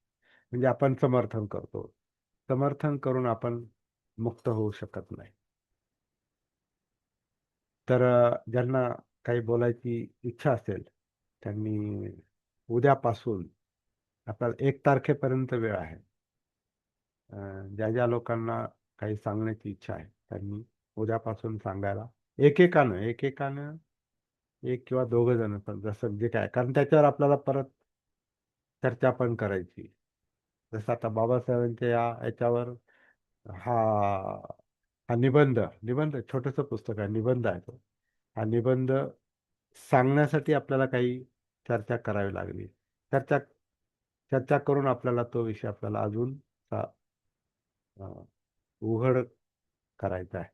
म्हणजे आपण समर्थन करतो, समर्थन करून आपण मुक्त होऊ शकत नाही. तर ज्यांना काही बोलायची इच्छा असेल त्यांनी उद्यापासून, आपल्याला 1 तारखेपर्यंत वेळ आहे. ज्या ज्या लोकांना काही सांगण्याची इच्छा आहे त्यांनी उद्यापासून सांगायला, एकेकानं एक किंवा दोघं जण, पण जसं जे काय, कारण त्याच्यावर आपल्याला परत चर्चा पण करायची. जसं आता बाबासाहेबांच्या याच्यावर हा हा निबंध निबंध छोटंसं पुस्तक आहे, निबंध आहे तो. हा निबंध सांगण्यासाठी आपल्याला काही चर्चा करावी लागली. चर्चा चर्चा करून आपल्याला तो विषय आपल्याला अजून उघड करायचा आहे.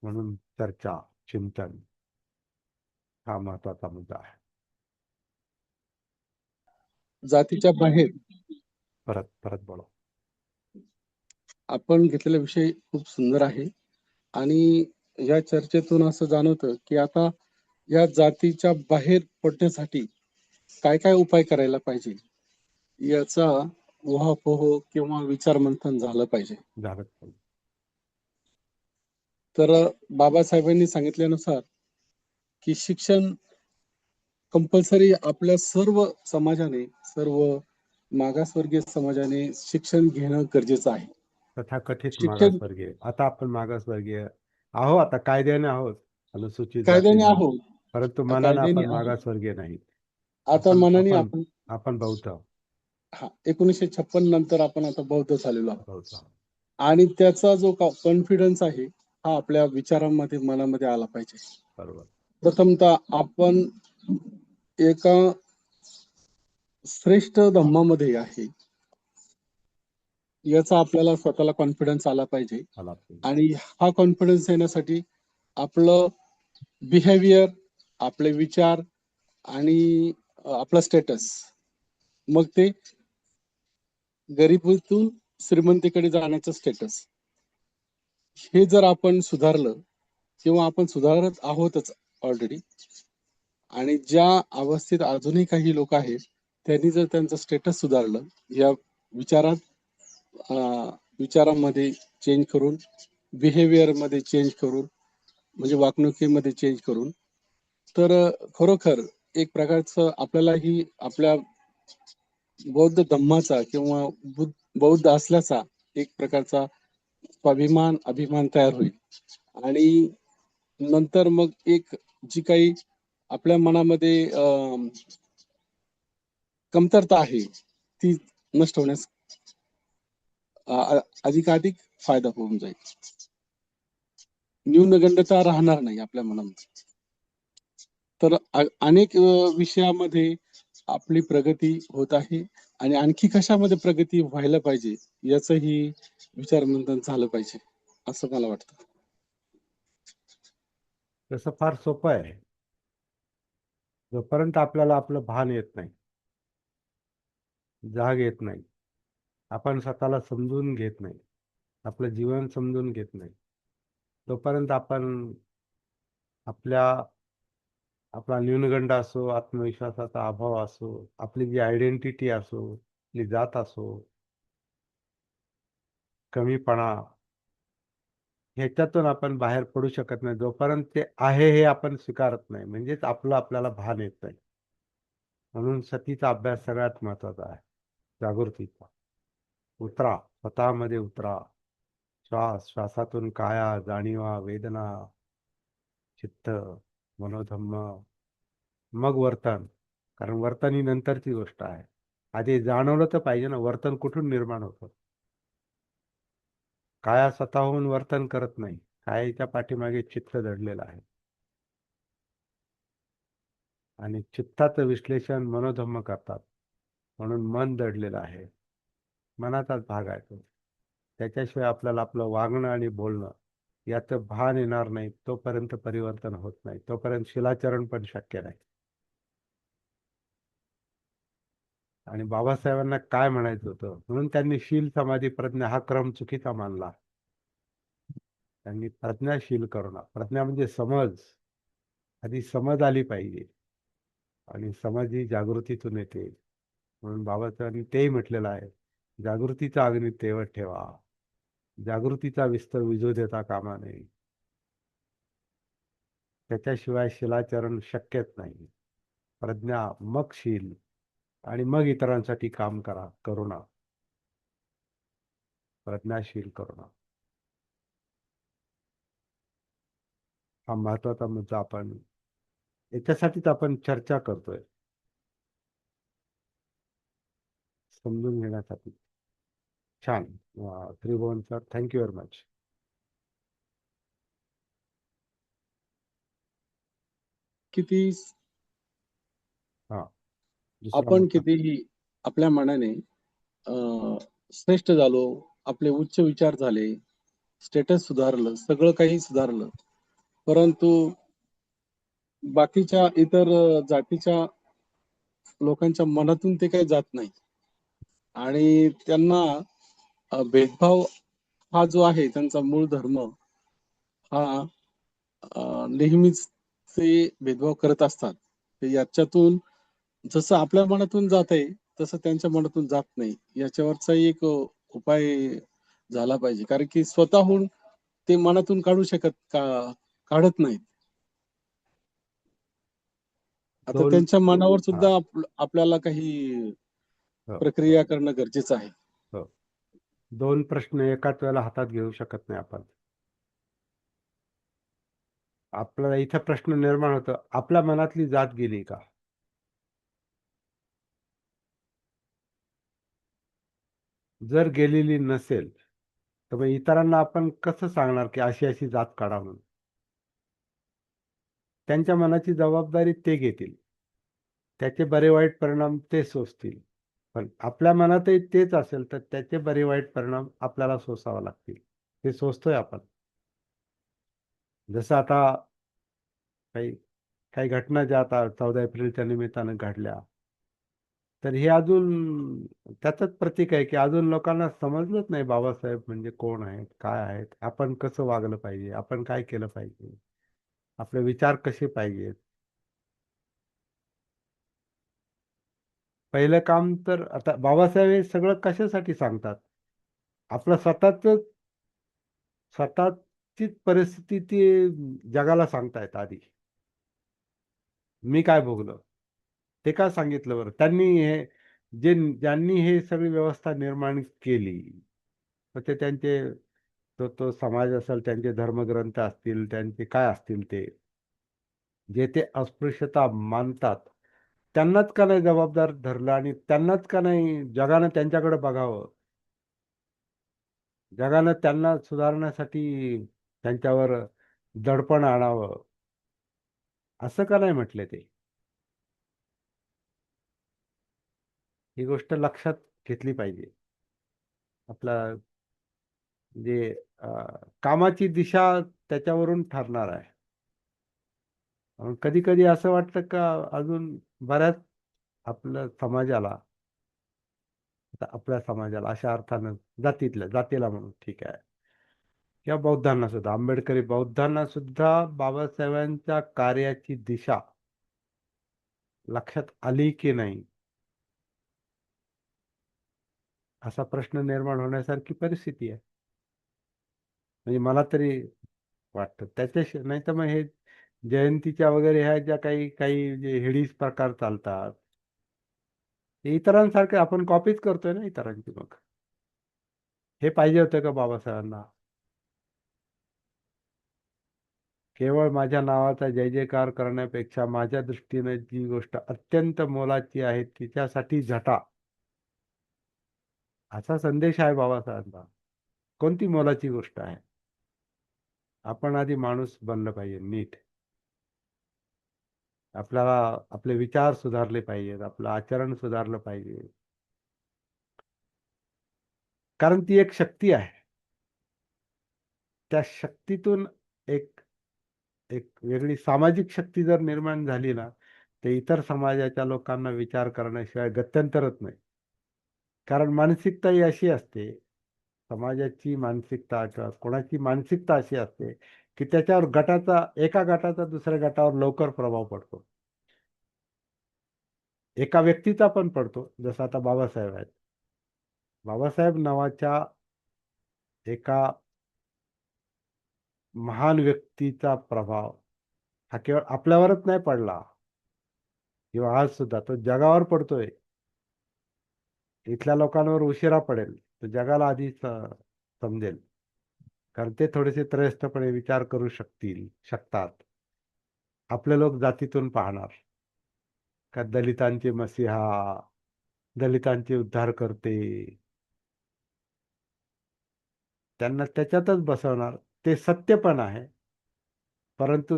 म्हणून चर्चा, चिंतन हा महत्वाचा मुद्दा आहे. जातीच्या बाहेर परत परत बोला. आपण घेतलेला विषय खूप सुंदर आहे आणि या चर्चेतून असं जाणवतं की आता या जातीच्या बाहेर पडण्यासाठी काय काय उपाय करायला पाहिजे याचा उहापोह किंवा विचार मंथन झालं पाहिजे. झालं पाहिजे. तर बाबासाहेबांनी सांगितल्यानुसार की शिक्षण कंपल्सरी आपल्या सर्व समाजाने, सर्व मागासवर्गीय समाजाने शिक्षण घेणं गरजेचं आहे. तथाकथित शिक्षण मागासवर्गीय, आता आपण मागासवर्गीय आहो, आता कायद्याने आहोत अनुसूचित जाती कायद्याने जमात, आहोत, परंतु मनानं कायद्याने आपण आहोत. मागासवर्गीय नाही. आता आपण मनाने आपण आपण आपण बौद्ध आहोत. 1956 नंतर आपण आता बौद्ध झालेलो आहोत बौद्ध आहोत. आणि त्याचा जो कॉन्फिडन्स आहे हा आपल्या विचारांमध्ये, मनामध्ये आला पाहिजे. बरोबर. प्रथमतः आपण एका श्रेष्ठ धम्मामध्ये आहे याचा आपल्याला स्वतःला कॉन्फिडन्स आला पाहिजे. आला पाहिजे. आणि हा कॉन्फिडन्स येण्यासाठी आपलं बिहेवियर, आपले विचार आणि आपलं स्टेटस, मग ते गरिबीतून श्रीमंतीकडे जाण्याचं स्टेटस, हे जर आपण सुधारलं किंवा आपण सुधारत आहोतच ऑलरेडी, आणि ज्या अवस्थेत अजूनही काही लोक आहेत त्यांनी जर त्यांचं स्टेटस सुधारलं, या विचारात विचारामध्ये चेंज करून, बिहेवियरमध्ये चेंज करून, म्हणजे वागणुकीमध्ये चेंज करून, तर खरोखर एक प्रकारचं आपल्यालाही आपल्या बौद्ध धम्माचा किंवा बौद्ध असल्याचा एक प्रकारचा स्वाभिमान, अभिमान तयार होईल. आणि नंतर मग एक जी काही आपल्या मनामध्ये कमतरता आहे, ती नष्ट होण्यास अधिकाधिक फायदा होऊन जाईल. न्यूनगंडता राहणार नाही आपल्या मनामध्ये. तर अनेक विषयामध्ये आपली प्रगती होत आहे आणि आणखी कशामध्ये प्रगती व्हायला पाहिजे याचंही विचारमंथन झालं पाहिजे, असं मला वाटतं. तसं फार सोपं आहे. जोपर्यंत आपल्याला आपलं भान येत नाही, जाग येत नाही, आपण स्वतःला समजून घेत नाही, आपलं जीवन समजून घेत नाही, तोपर्यंत आपण आपला न्यूनगंड असो, आत्मविश्वासाचा अभाव असो, आपली जी आयडेंटिटी असो, आपली जात असो, कमीपणा, ह्याच्यातून आपण बाहेर पडू शकत नाही जोपर्यंत ते आहे हे आपण स्वीकारत नाही. म्हणजेच आपल्याला भान येत नाही. म्हणून सतीचा अभ्यास सगळ्यात महत्वाचा आहे. जागृतीचा. उतरा, स्वतःमध्ये उतरा. श्वासातून काया, जाणीवा, वेदना, चित्त, मनोधम्म, मग वर्तन. कारण वर्तन ही नंतरची गोष्ट आहे. आधी जाणवलं तर पाहिजे ना, वर्तन कुठून निर्माण होतं. काया स्वतःहून वर्तन करत नाही. कायाच्या पाठीमागे चित्त दडलेलं आहे. आणि चित्ताचं विश्लेषण मनोधम्म करतात. म्हणून मन दडलेलं आहे. मनाचाच भाग आहे तो. त्याच्याशिवाय आपल्याला आपलं वागणं आणि बोलणं याचं भान येणार नाही, तोपर्यंत परिवर्तन होत नाही, तोपर्यंत शिलाचरण पण शक्य नाही. आणि बाबासाहेबांना काय म्हणायचं होतं, म्हणून त्यांनी शील, समाधी, प्रज्ञा हा क्रम चुकीचा मानला. त्यांनी प्रज्ञाशील करणं, प्रज्ञा म्हणजे समज. आधी समज आली पाहिजे आणि समज ही जागृतीतून येते. म्हणून बाबासाहेबांनी तेही म्हटलेलं आहे, जागृतीचा अग्नी तेवत ठेवा, जागृतीचा विस्तर विझू देता कामा नये. त्याच्याशिवाय शिलाचरण शक्यच नाही. प्रज्ञा, मग शील, आणि मग इतरांसाठी काम करुणा, प्रज्ञाशील करुणा. हा महत्वाचा मुद्दा आपण याच्यासाठीच आपण चर्चा करतोय, समजून घेण्यासाठी. छान. त्रिभुवन सर, थँक्यू व्हेरी मच. किती हा, दुसरा आपण मुद्दा. कितीही आपल्या मनाने श्रेष्ठ झालो, आपले उच्च विचार झाले, स्टेटस सुधारलं, सगळं काही सुधारलं, परंतु बाकीच्या इतर जातीच्या लोकांच्या मनातून ते काही जात नाही. आणि त्यांना भेदभाव हा जो आहे त्यांचा मूळ धर्म हा नेहमीच ते भेदभाव करत असतात. ते याच्यातून जसं आपल्या मनातून जात आहे तसं त्यांच्या मनातून जात नाही. याच्यावरचा एक उपाय झाला पाहिजे. कारण की स्वतःहून ते मनातून काढत नाहीत. आता दोन. त्यांच्या मनावर हा. सुद्धा आपल्याला काही हो, हो, प्रक्रिया करणं गरजेचं आहे. हो. दोन प्रश्न एकाच वेळेला हातात घेऊ शकत नाही आपण. आपल्याला इथे प्रश्न निर्माण होतो, आपल्या मनातली जात गेली का? जर गेलेली नसेल तर मग इतरांना आपण कसं सांगणार की अशी अशी जात काढा म्हणून? त्यांच्या मनाची जबाबदारी ते घेतील, त्याचे बरे वाईट परिणाम ते सोसतील. पण आपल्या मनातही तेच असेल तर त्याचे बरे वाईट परिणाम आपल्याला सोसावे लागतील. ते सोसतोय आपण. जसं आता काही काही घटना ज्या आता 14 एप्रिलच्या निमित्तानं घडल्या, तर हे अजून त्याचंच प्रतीक आहे की अजून लोकांना समजलंच नाही बाबासाहेब म्हणजे कोण आहेत, काय आहेत, आपण कसं वागलं पाहिजे, आपण काय केलं पाहिजे, आपले विचार कसे पाहिजेत. पहिलं काम तर आता बाबासाहेब हे सगळं कशासाठी सांगतात? आपलं स्वतःचीच परिस्थिती ती जगाला सांगतायत आधी. मी काय भोगलो? ते का सांगितलं बरं? त्यांनी हे ज्यांनी हे सगळी व्यवस्था निर्माण केली, मग ते त्यांचे तो समाज असेल, त्यांचे धर्मग्रंथ असतील, त्यांचे काय असतील ते, जे ते अस्पृश्यता मानतात, त्यांनाच का नाही जबाबदार धरलं आणि त्यांनाच का नाही जगानं त्यांच्याकडे बघावं? जगानं त्यांना सुधारण्यासाठी त्यांच्यावर दडपण आणावं, असं का नाही म्हटले ते? ही गोष्ट लक्षात घेतली पाहिजे. आपला जे कामाची दिशा त्याच्यावरून ठरणार आहे. कधी-कधी असं वाटतं का अजून बऱ्याच आपल्या समाजाला, आता आपल्या समाजाला अशा अर्थानं जातीला म्हणून ठीक आहे, किंवा बौद्धांना सुद्धा, आंबेडकरी बौद्धांना सुद्धा बाबासाहेबांच्या कार्याची दिशा लक्षात आली की नाही, असा प्रश्न निर्माण होण्यासारखी परिस्थिती आहे. म्हणजे मला तरी वाटतं. त्याच्याशिवाय नाहीतर मग हे जयंतीच्या वगैरे ह्या ज्या काही काही जे हिडीस प्रकार चालतात, ते इतरांसारखे आपण कॉपीच करतोय ना इतरांची मग. हे पाहिजे होतं का बाबासाहेबांना? केवळ माझ्या नावाचा जय-जयकार करण्यापेक्षा माझ्या दृष्टीने जी गोष्ट अत्यंत मोलाची आहे तिच्यासाठी झटा, असा संदेश आहे बाबासाहेबांचा. कोणती मोलाची गोष्ट आहे? आपण आधी माणूस बनलं पाहिजे नीट. आपल्याला आपले विचार सुधारले पाहिजेत, आपलं आचरण सुधारलं पाहिजे. कारण ती एक शक्ती आहे. त्या शक्तीतून एक एक वेगळी सामाजिक शक्ती जर निर्माण झाली ना, तर इतर समाजाच्या लोकांना विचार करण्याशिवाय गत्यंतरच नाही. कारण मानसिकता ही अशी असते, समाजाची मानसिकता किंवा कोणाची मानसिकता अशी असते, की त्याच्यावर एका गटाचा दुसऱ्या गटावर लवकर प्रभाव पडतो. एका व्यक्तीचा पण पडतो, जसं आता बाबासाहेब आहेत. बाबासाहेब नावाच्या एका महान व्यक्तीचा प्रभाव हा केवळ आपल्यावरच नाही पडला, किंवा आज सुद्धा तो जगावर पडतोय. इथल्या लोकांवर उशिरा पडेल, तो जगाला आधीच समजेल. कारण ते थोडेसे त्रयस्थपणे विचार करू शकतात. आपले लोक जातीतून पाहणार. का दलितांचे मसीहा, दलितांचे उद्धार करते, त्यांना त्याच्यातच बसवणार. ते सत्य पण आहे. परंतु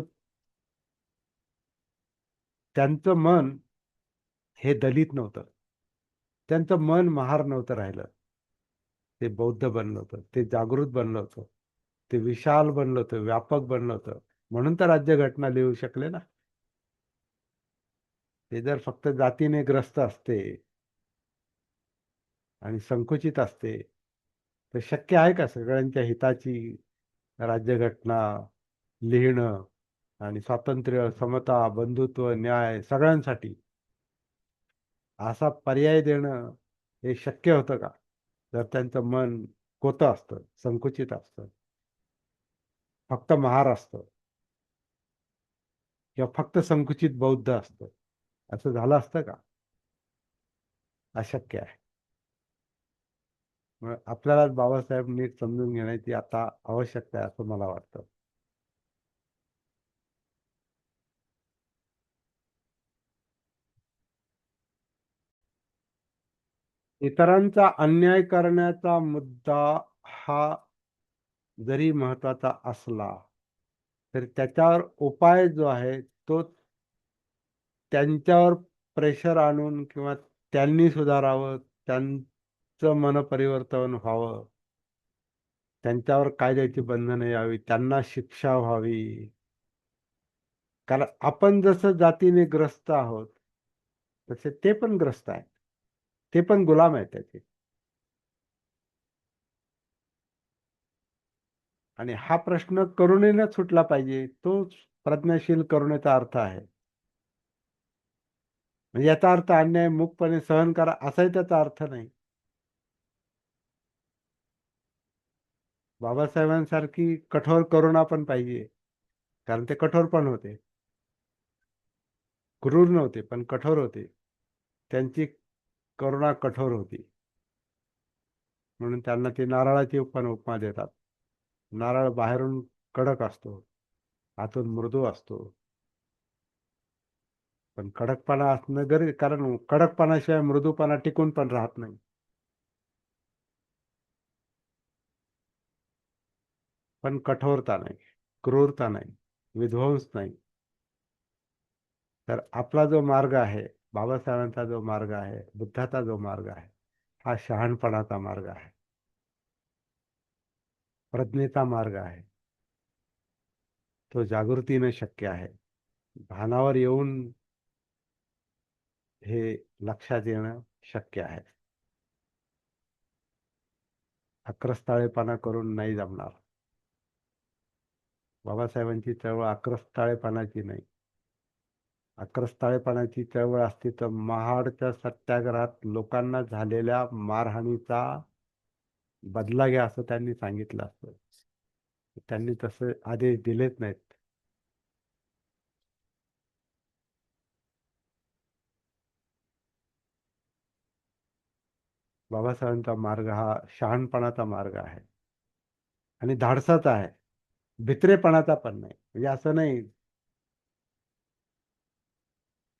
त्यांचं मन हे दलित नव्हतं. त्यांचं मन महार नव्हतं राहिलं. ते बौद्ध बनलं होतं. ते जागृत बनलं होतं. ते विशाल बनलं होतं, व्यापक बनलं होतं. म्हणून तर राज्यघटना लिहू शकले ना. ते जर फक्त जातीने ग्रस्त असते आणि संकुचित असते, तर शक्य आहे का सगळ्यांच्या हिताची राज्यघटना लिहिणं आणि स्वातंत्र्य, समता, बंधुत्व, न्याय सगळ्यांसाठी असा पर्याय देणं हे शक्य होतं का? जर त्यांचं मन कोतं असतं, संकुचित असतं, फक्त महार असतं किंवा फक्त संकुचित बौद्ध असतं, असं झालं असतं का? अशक्य आहे. मग आपल्याला बाबासाहेब नीट समजून घेण्याची आता आवश्यकता आहे असं मला वाटतं. इतरांचा अन्याय करण्याचा मुद्दा हा जरी महत्वाचा असला, तर त्याच्यावर उपाय जो आहे तो त्यांच्यावर प्रेशर आणून किंवा त्यांनी सुधारावं, त्यांचं मनपरिवर्तन व्हावं, त्यांच्यावर कायद्याची बंधनं यावी, त्यांना शिक्षा व्हावी. कारण आपण जसं जातीने ग्रस्त आहोत, तसे ते पण ग्रस्त आहेत. ते पण गुलाम आहेत त्याचे. आणि हा प्रश्न करुणेनं सुटला पाहिजे. तोच प्रज्ञाशील करुणेचा अर्थ आहे. म्हणजे याचा अर्थ अन्याय मूकपणे सहन करा असाही त्याचा अर्थ नाही. बाबासाहेबांसारखी कठोर करुणा पण पाहिजे, कारण ते कठोर पण होते, क्रूर नव्हते पण कठोर होते. त्यांची करुणा कठोर होती, म्हणून त्यांना ती नारळाची पण उपमा देतात. नारळ बाहेरून कडक असतो, आतून मृदू असतो. पण कडकपणा असणं गरज, कारण कडकपणाशिवाय मृदूपणा टिकून पण राहत नाही. पण कठोरता नाही, क्रूरता नाही, विध्वंस नाही. तर आपला जो मार्ग आहे, बाबासाहेबांचा जो मार्ग आहे, बुद्धाचा जो मार्ग आहे, हा शहाणपणाचा मार्ग आहे, प्रज्ञेचा मार्ग आहे. तो जागृतीने शक्य आहे. भानावर येऊन हे लक्षात येणं शक्य आहे. आक्रस्ताळेपणा करून नाही जमणार. बाबासाहेबांची चळवळ आक्रस्ताळेपणाची नाही. आक्रस्ताळेपणाची चळवळ असती तर महाडच्या सत्याग्रहात लोकांना झालेल्या मारहाणीचा बदला घ्या असं त्यांनी सांगितलं असतं. त्यांनी तसे आदेश दिलेच नाहीत. बाबासाहेबांचा मार्ग हा शहाणपणाचा मार्ग आहे आणि धाडसाचा आहे, भित्रेपणाचा पण नाही. म्हणजे असं नाही,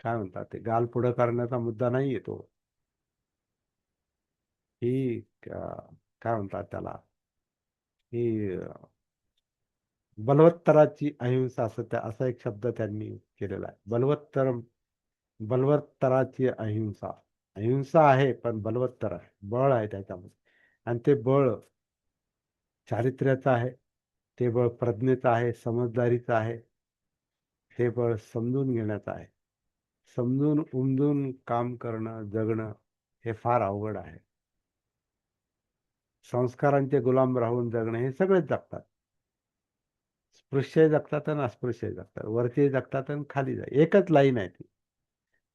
काय म्हणतात ते, गाल पुढं करण्याचा मुद्दा नाहीये तो. ही काय म्हणतात त्याला, ही बलवत्तराची अहिंसा असं असा एक शब्द त्यांनी केलेला आहे. बलवत्तराची अहिंसा. अहिंसा आहे पण बलवत्तर आहे, बळ आहे त्याच्यामध्ये. आणि ते बळ चारित्र्याचं आहे, ते बळ प्रज्ञेचं आहे, समजदारीचं आहे, ते बळ समजून घेण्याचं आहे. समजून उमजून काम करणं, जगणं हे फार अवघड आहे. संस्कारांचे गुलाम राहून जगणं हे सगळेच जगतात. स्पृश्य जगतात आणि अस्पृश्य जगतात, वरती जगतात आणि खाली जगतात. एकच लाईन आहे ती,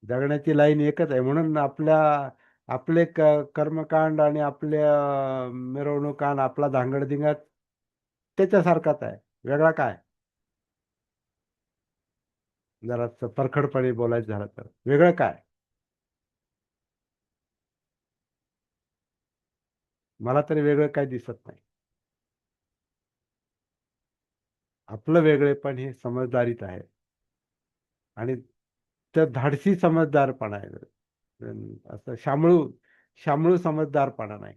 जगण्याची लाईन एकच आहे. म्हणून आपले कर्मकांड आणि आपल्या मिरवणूक आणि आपला धांगडधिंगा त्याच्यासारखाच आहे, वेगळा काय? जरा परखडपणे बोलायचं झालं तर वेगळं काय? मला तरी वेगळं काही दिसत नाही. आपलं वेगळेपण हे समजदारीत आहे आणि त्या धाडसी समजदारपणा आहे. असं शामळू शामळू समजदारपणा नाही.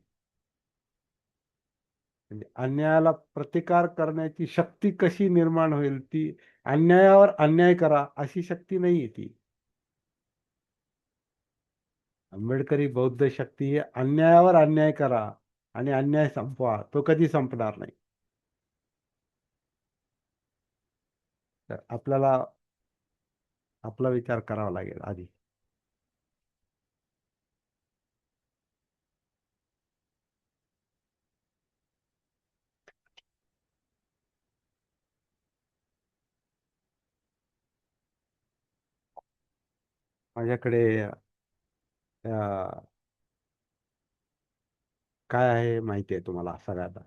म्हणजे अन्यायाला प्रतिकार करण्याची शक्ती कशी निर्माण होईल, ती अन्यायावर अन्याय करा अशी शक्ती नाहीये ती. आंबेडकरी बौद्ध शक्ती ही अन्यायावर अन्याय करा आणि अन्याय संपवा, तो कधी संपणार नाही. तर आपल्याला आपला विचार करावा लागेल आधी. माझ्याकडे काय आहे माहिती आहे तुम्हाला सगळ्यांना.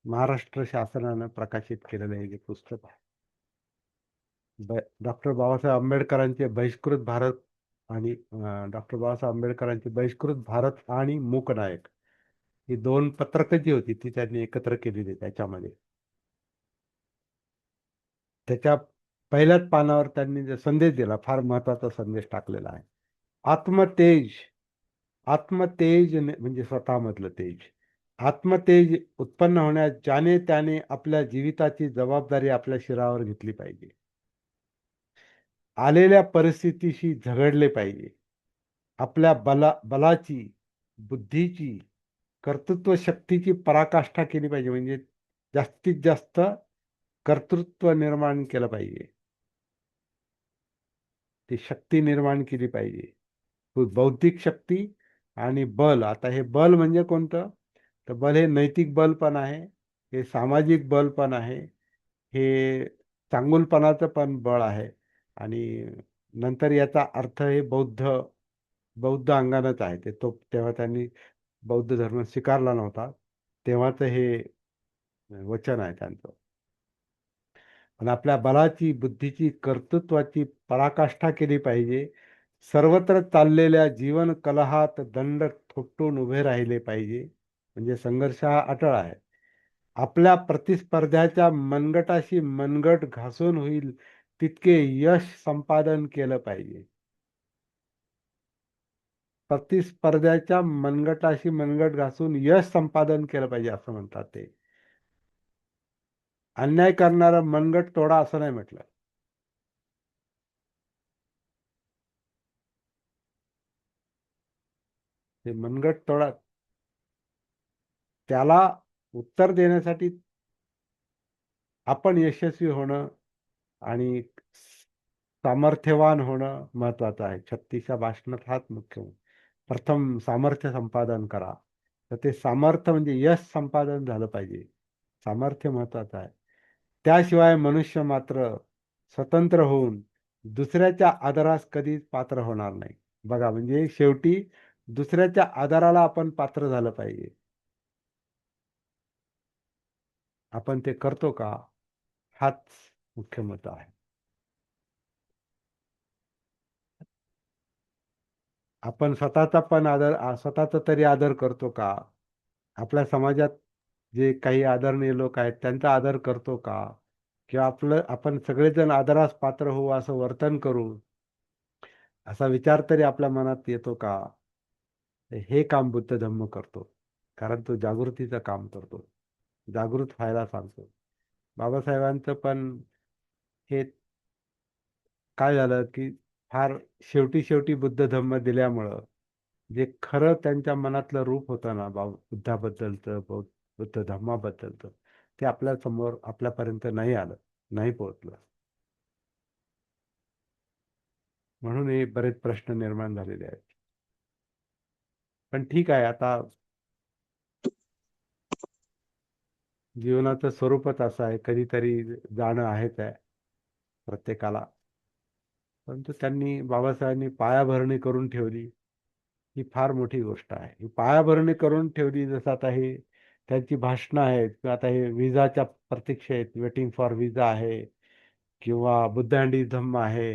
महाराष्ट्र शासनानं प्रकाशित केलेलं हे जे पुस्तक आहे, डॉक्टर बाबासाहेब आंबेडकरांचे बहिष्कृत भारत आणि डॉक्टर बाबासाहेब आंबेडकरांचे बहिष्कृत भारत आणि मूकनायक, ही दोन पत्रकं जी होती ती त्यांनी एकत्र केलेली. त्याच्यामध्ये त्याच्या पहिल्याच पानावर त्यांनी जो संदेश दिला, फार महत्वाचा संदेश टाकलेला आहे. आत्मतेज, आत्मतेज म्हणजे स्वतःमधलं तेज. आत्मतेज उत्पन्न होण्यास ज्याने त्याने आपल्या जीविताची जबाबदारी आपल्या शिरावर घेतली पाहिजे. आलेल्या परिस्थितीशी झगडले पाहिजे. आपल्या बलाची, बुद्धीची, कर्तृत्व शक्तीची पराकाष्ठा केली पाहिजे. म्हणजे जास्तीत जास्त कर्तृत्व निर्माण केलं पाहिजे, ती शक्ती निर्माण केली पाहिजे. बौद्धिक शक्ती आणि बल. आता हे बल म्हणजे कोणतं? तर बल हे नैतिक बल पण आहे, हे सामाजिक बल पण आहे, हे चांगुलपणाचं पण बळ आहे आणि नंतर याचा अर्थ हे बौद्ध अंगानेच आहे. तेव्हा त्यांनी बौद्ध धर्म स्वीकारला नव्हता. तेव्हाच हे वचन आहे त्यांचं. पण आपल्या बलाची, बुद्धीची, कर्तृत्वाची पराकाष्ठा केली पाहिजे. सर्वत्र चाललेल्या जीवन कलहात दंड थोपटून उभे राहिले पाहिजे. म्हणजे संघर्ष हा अटळ आहे. आपल्या प्रतिस्पर्ध्याच्या मनगटाशी मनगट घासून होईल तितके यश संपादन केलं पाहिजे. प्रतिस्पर्ध्याच्या मनगटाशी मनगट घासून यश संपादन केलं पाहिजे असं म्हणतात ते. अन्याय करणारा मनगट तोडा असं नाही म्हटलं. ते मनगट तोडा, त्याला उत्तर देण्यासाठी आपण यशस्वी होणं आणि सामर्थ्यवान होणं महत्वाचं आहे. 36 भाषणात हाच मुख्य. प्रथम सामर्थ्य संपादन करा. तर ते सामर्थ्य म्हणजे यश संपादन झालं पाहिजे. सामर्थ्य महत्वाचं आहे. त्याशिवाय मनुष्य मात्र स्वतंत्र होऊन दुसऱ्याच्या आदरास कधीच पात्र होणार नाही. बघा, म्हणजे शेवटी दुसऱ्याच्या आदराला आपण पात्र झालं पाहिजे. आपण ते करतो का? हाच मुख्य मुद्दा आहे. आपण स्वतःचा तरी आदर करतो का? आपल्या समाजात जे काही आदरणीय लोक आहेत त्यांचा आदर करतो का? किंवा आपण सगळेजण आदरास पात्र होऊ असं वर्तन करू, असा विचार तरी आपल्या मनात येतो का? हे काम बुद्ध धम्म करतो. कारण तो जागृतीचं काम करतो. जागृत व्हायला सांगतो. बाबासाहेबांचं पण हे काय झालं, की फार शेवटी बुद्ध धम्म दिल्यामुळं जे खरं त्यांच्या मनातलं रूप होतं ना बुद्धाबद्दलचं, बुद्ध धम्माबद्दलचं, ते आपल्या समोर आपल्यापर्यंत नाही आलं, नाही पोहोचलं. म्हणून हे बरेच प्रश्न निर्माण झालेले आहेत. पण ठीक आहे, आता जीवनाचं स्वरूपच असं आहे, कधीतरी जाणं आहेच आहे प्रत्येकाला. परंतु बाबासाहेबांनी पायाभरणी करून ठेवली, ही फार मोठी गोष्ट आहे. ही पायाभरणी करून ठेवली, जसं आता हे त्यांची भाषणं आहेत किंवा आता हे विजाच्या प्रतीक्षेत, वेटिंग फॉर विजा आहे किंवा बुद्ध अँड धम्म आहे.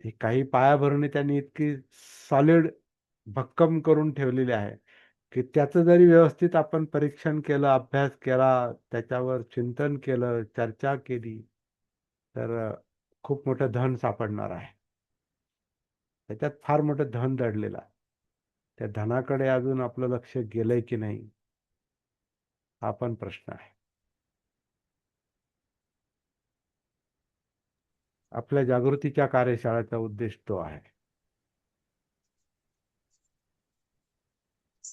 ही काही पायाभरणी त्यांनी इतकी सॉलिड, भक्कम करून ठेवलेली आहे की त्याचं जरी व्यवस्थित आपण परीक्षण केलं, अभ्यास केला, त्याच्यावर चिंतन केलं, चर्चा केली, तर खूप मोठं धन सापडणार आहे. त्याच्यात फार मोठं धन दडलेलं आहे. त्या धनाकडे अजून आपलं लक्ष गेलंय की नाही, हा पण प्रश्न आहे. आपल्या जागृतीच्या कार्यशाळेचा उद्देश तो आहे.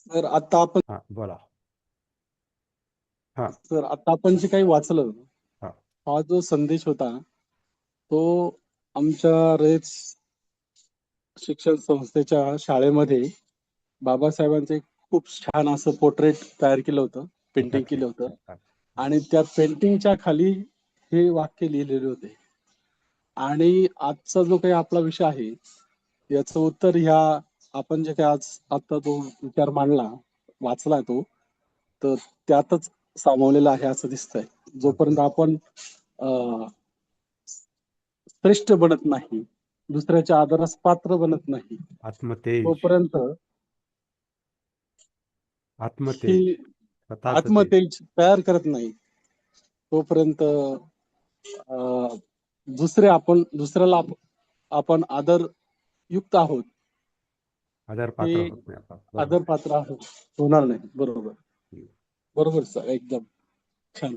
तर आता आपण हा, बोला. हा. तर आता आपण जे काही वाचलं, हा. हा जो संदेश होता तो आमच्या रेस शिक्षण संस्थेच्या शाळेमध्ये बाबासाहेबांचं एक खूप छान असं पोर्ट्रेट तयार केलं होतं, पेंटिंग केलं होतं. आणि त्या पेंटिंगच्या खाली हे वाक्य लिहिलेले होते. आणि आजचा जो काही आपला विषय आहे, याचं उत्तर ह्या आपण जे काही आज आता तो विचार मांडला, वाचला तो, तर त्यातच सामावलेला आहे असं दिसतंय. जोपर्यंत आपण श्रेष्ठ बनत नाही, दुसऱ्याच्या आदरास पात्र बनत नाही, आत्मतेज, तोपर्यंत ही स्वतःच तेज. आत्मतेज तयार करत नाही, तोपर्यंत दुसऱ्याला आपण आदर युक्त आहोत, आदर हे पात्र होत नाही आपण. आदर पात्र आहोत होणार नाही. बरोबर, बरोबर. बरोबर सर, एकदम छान.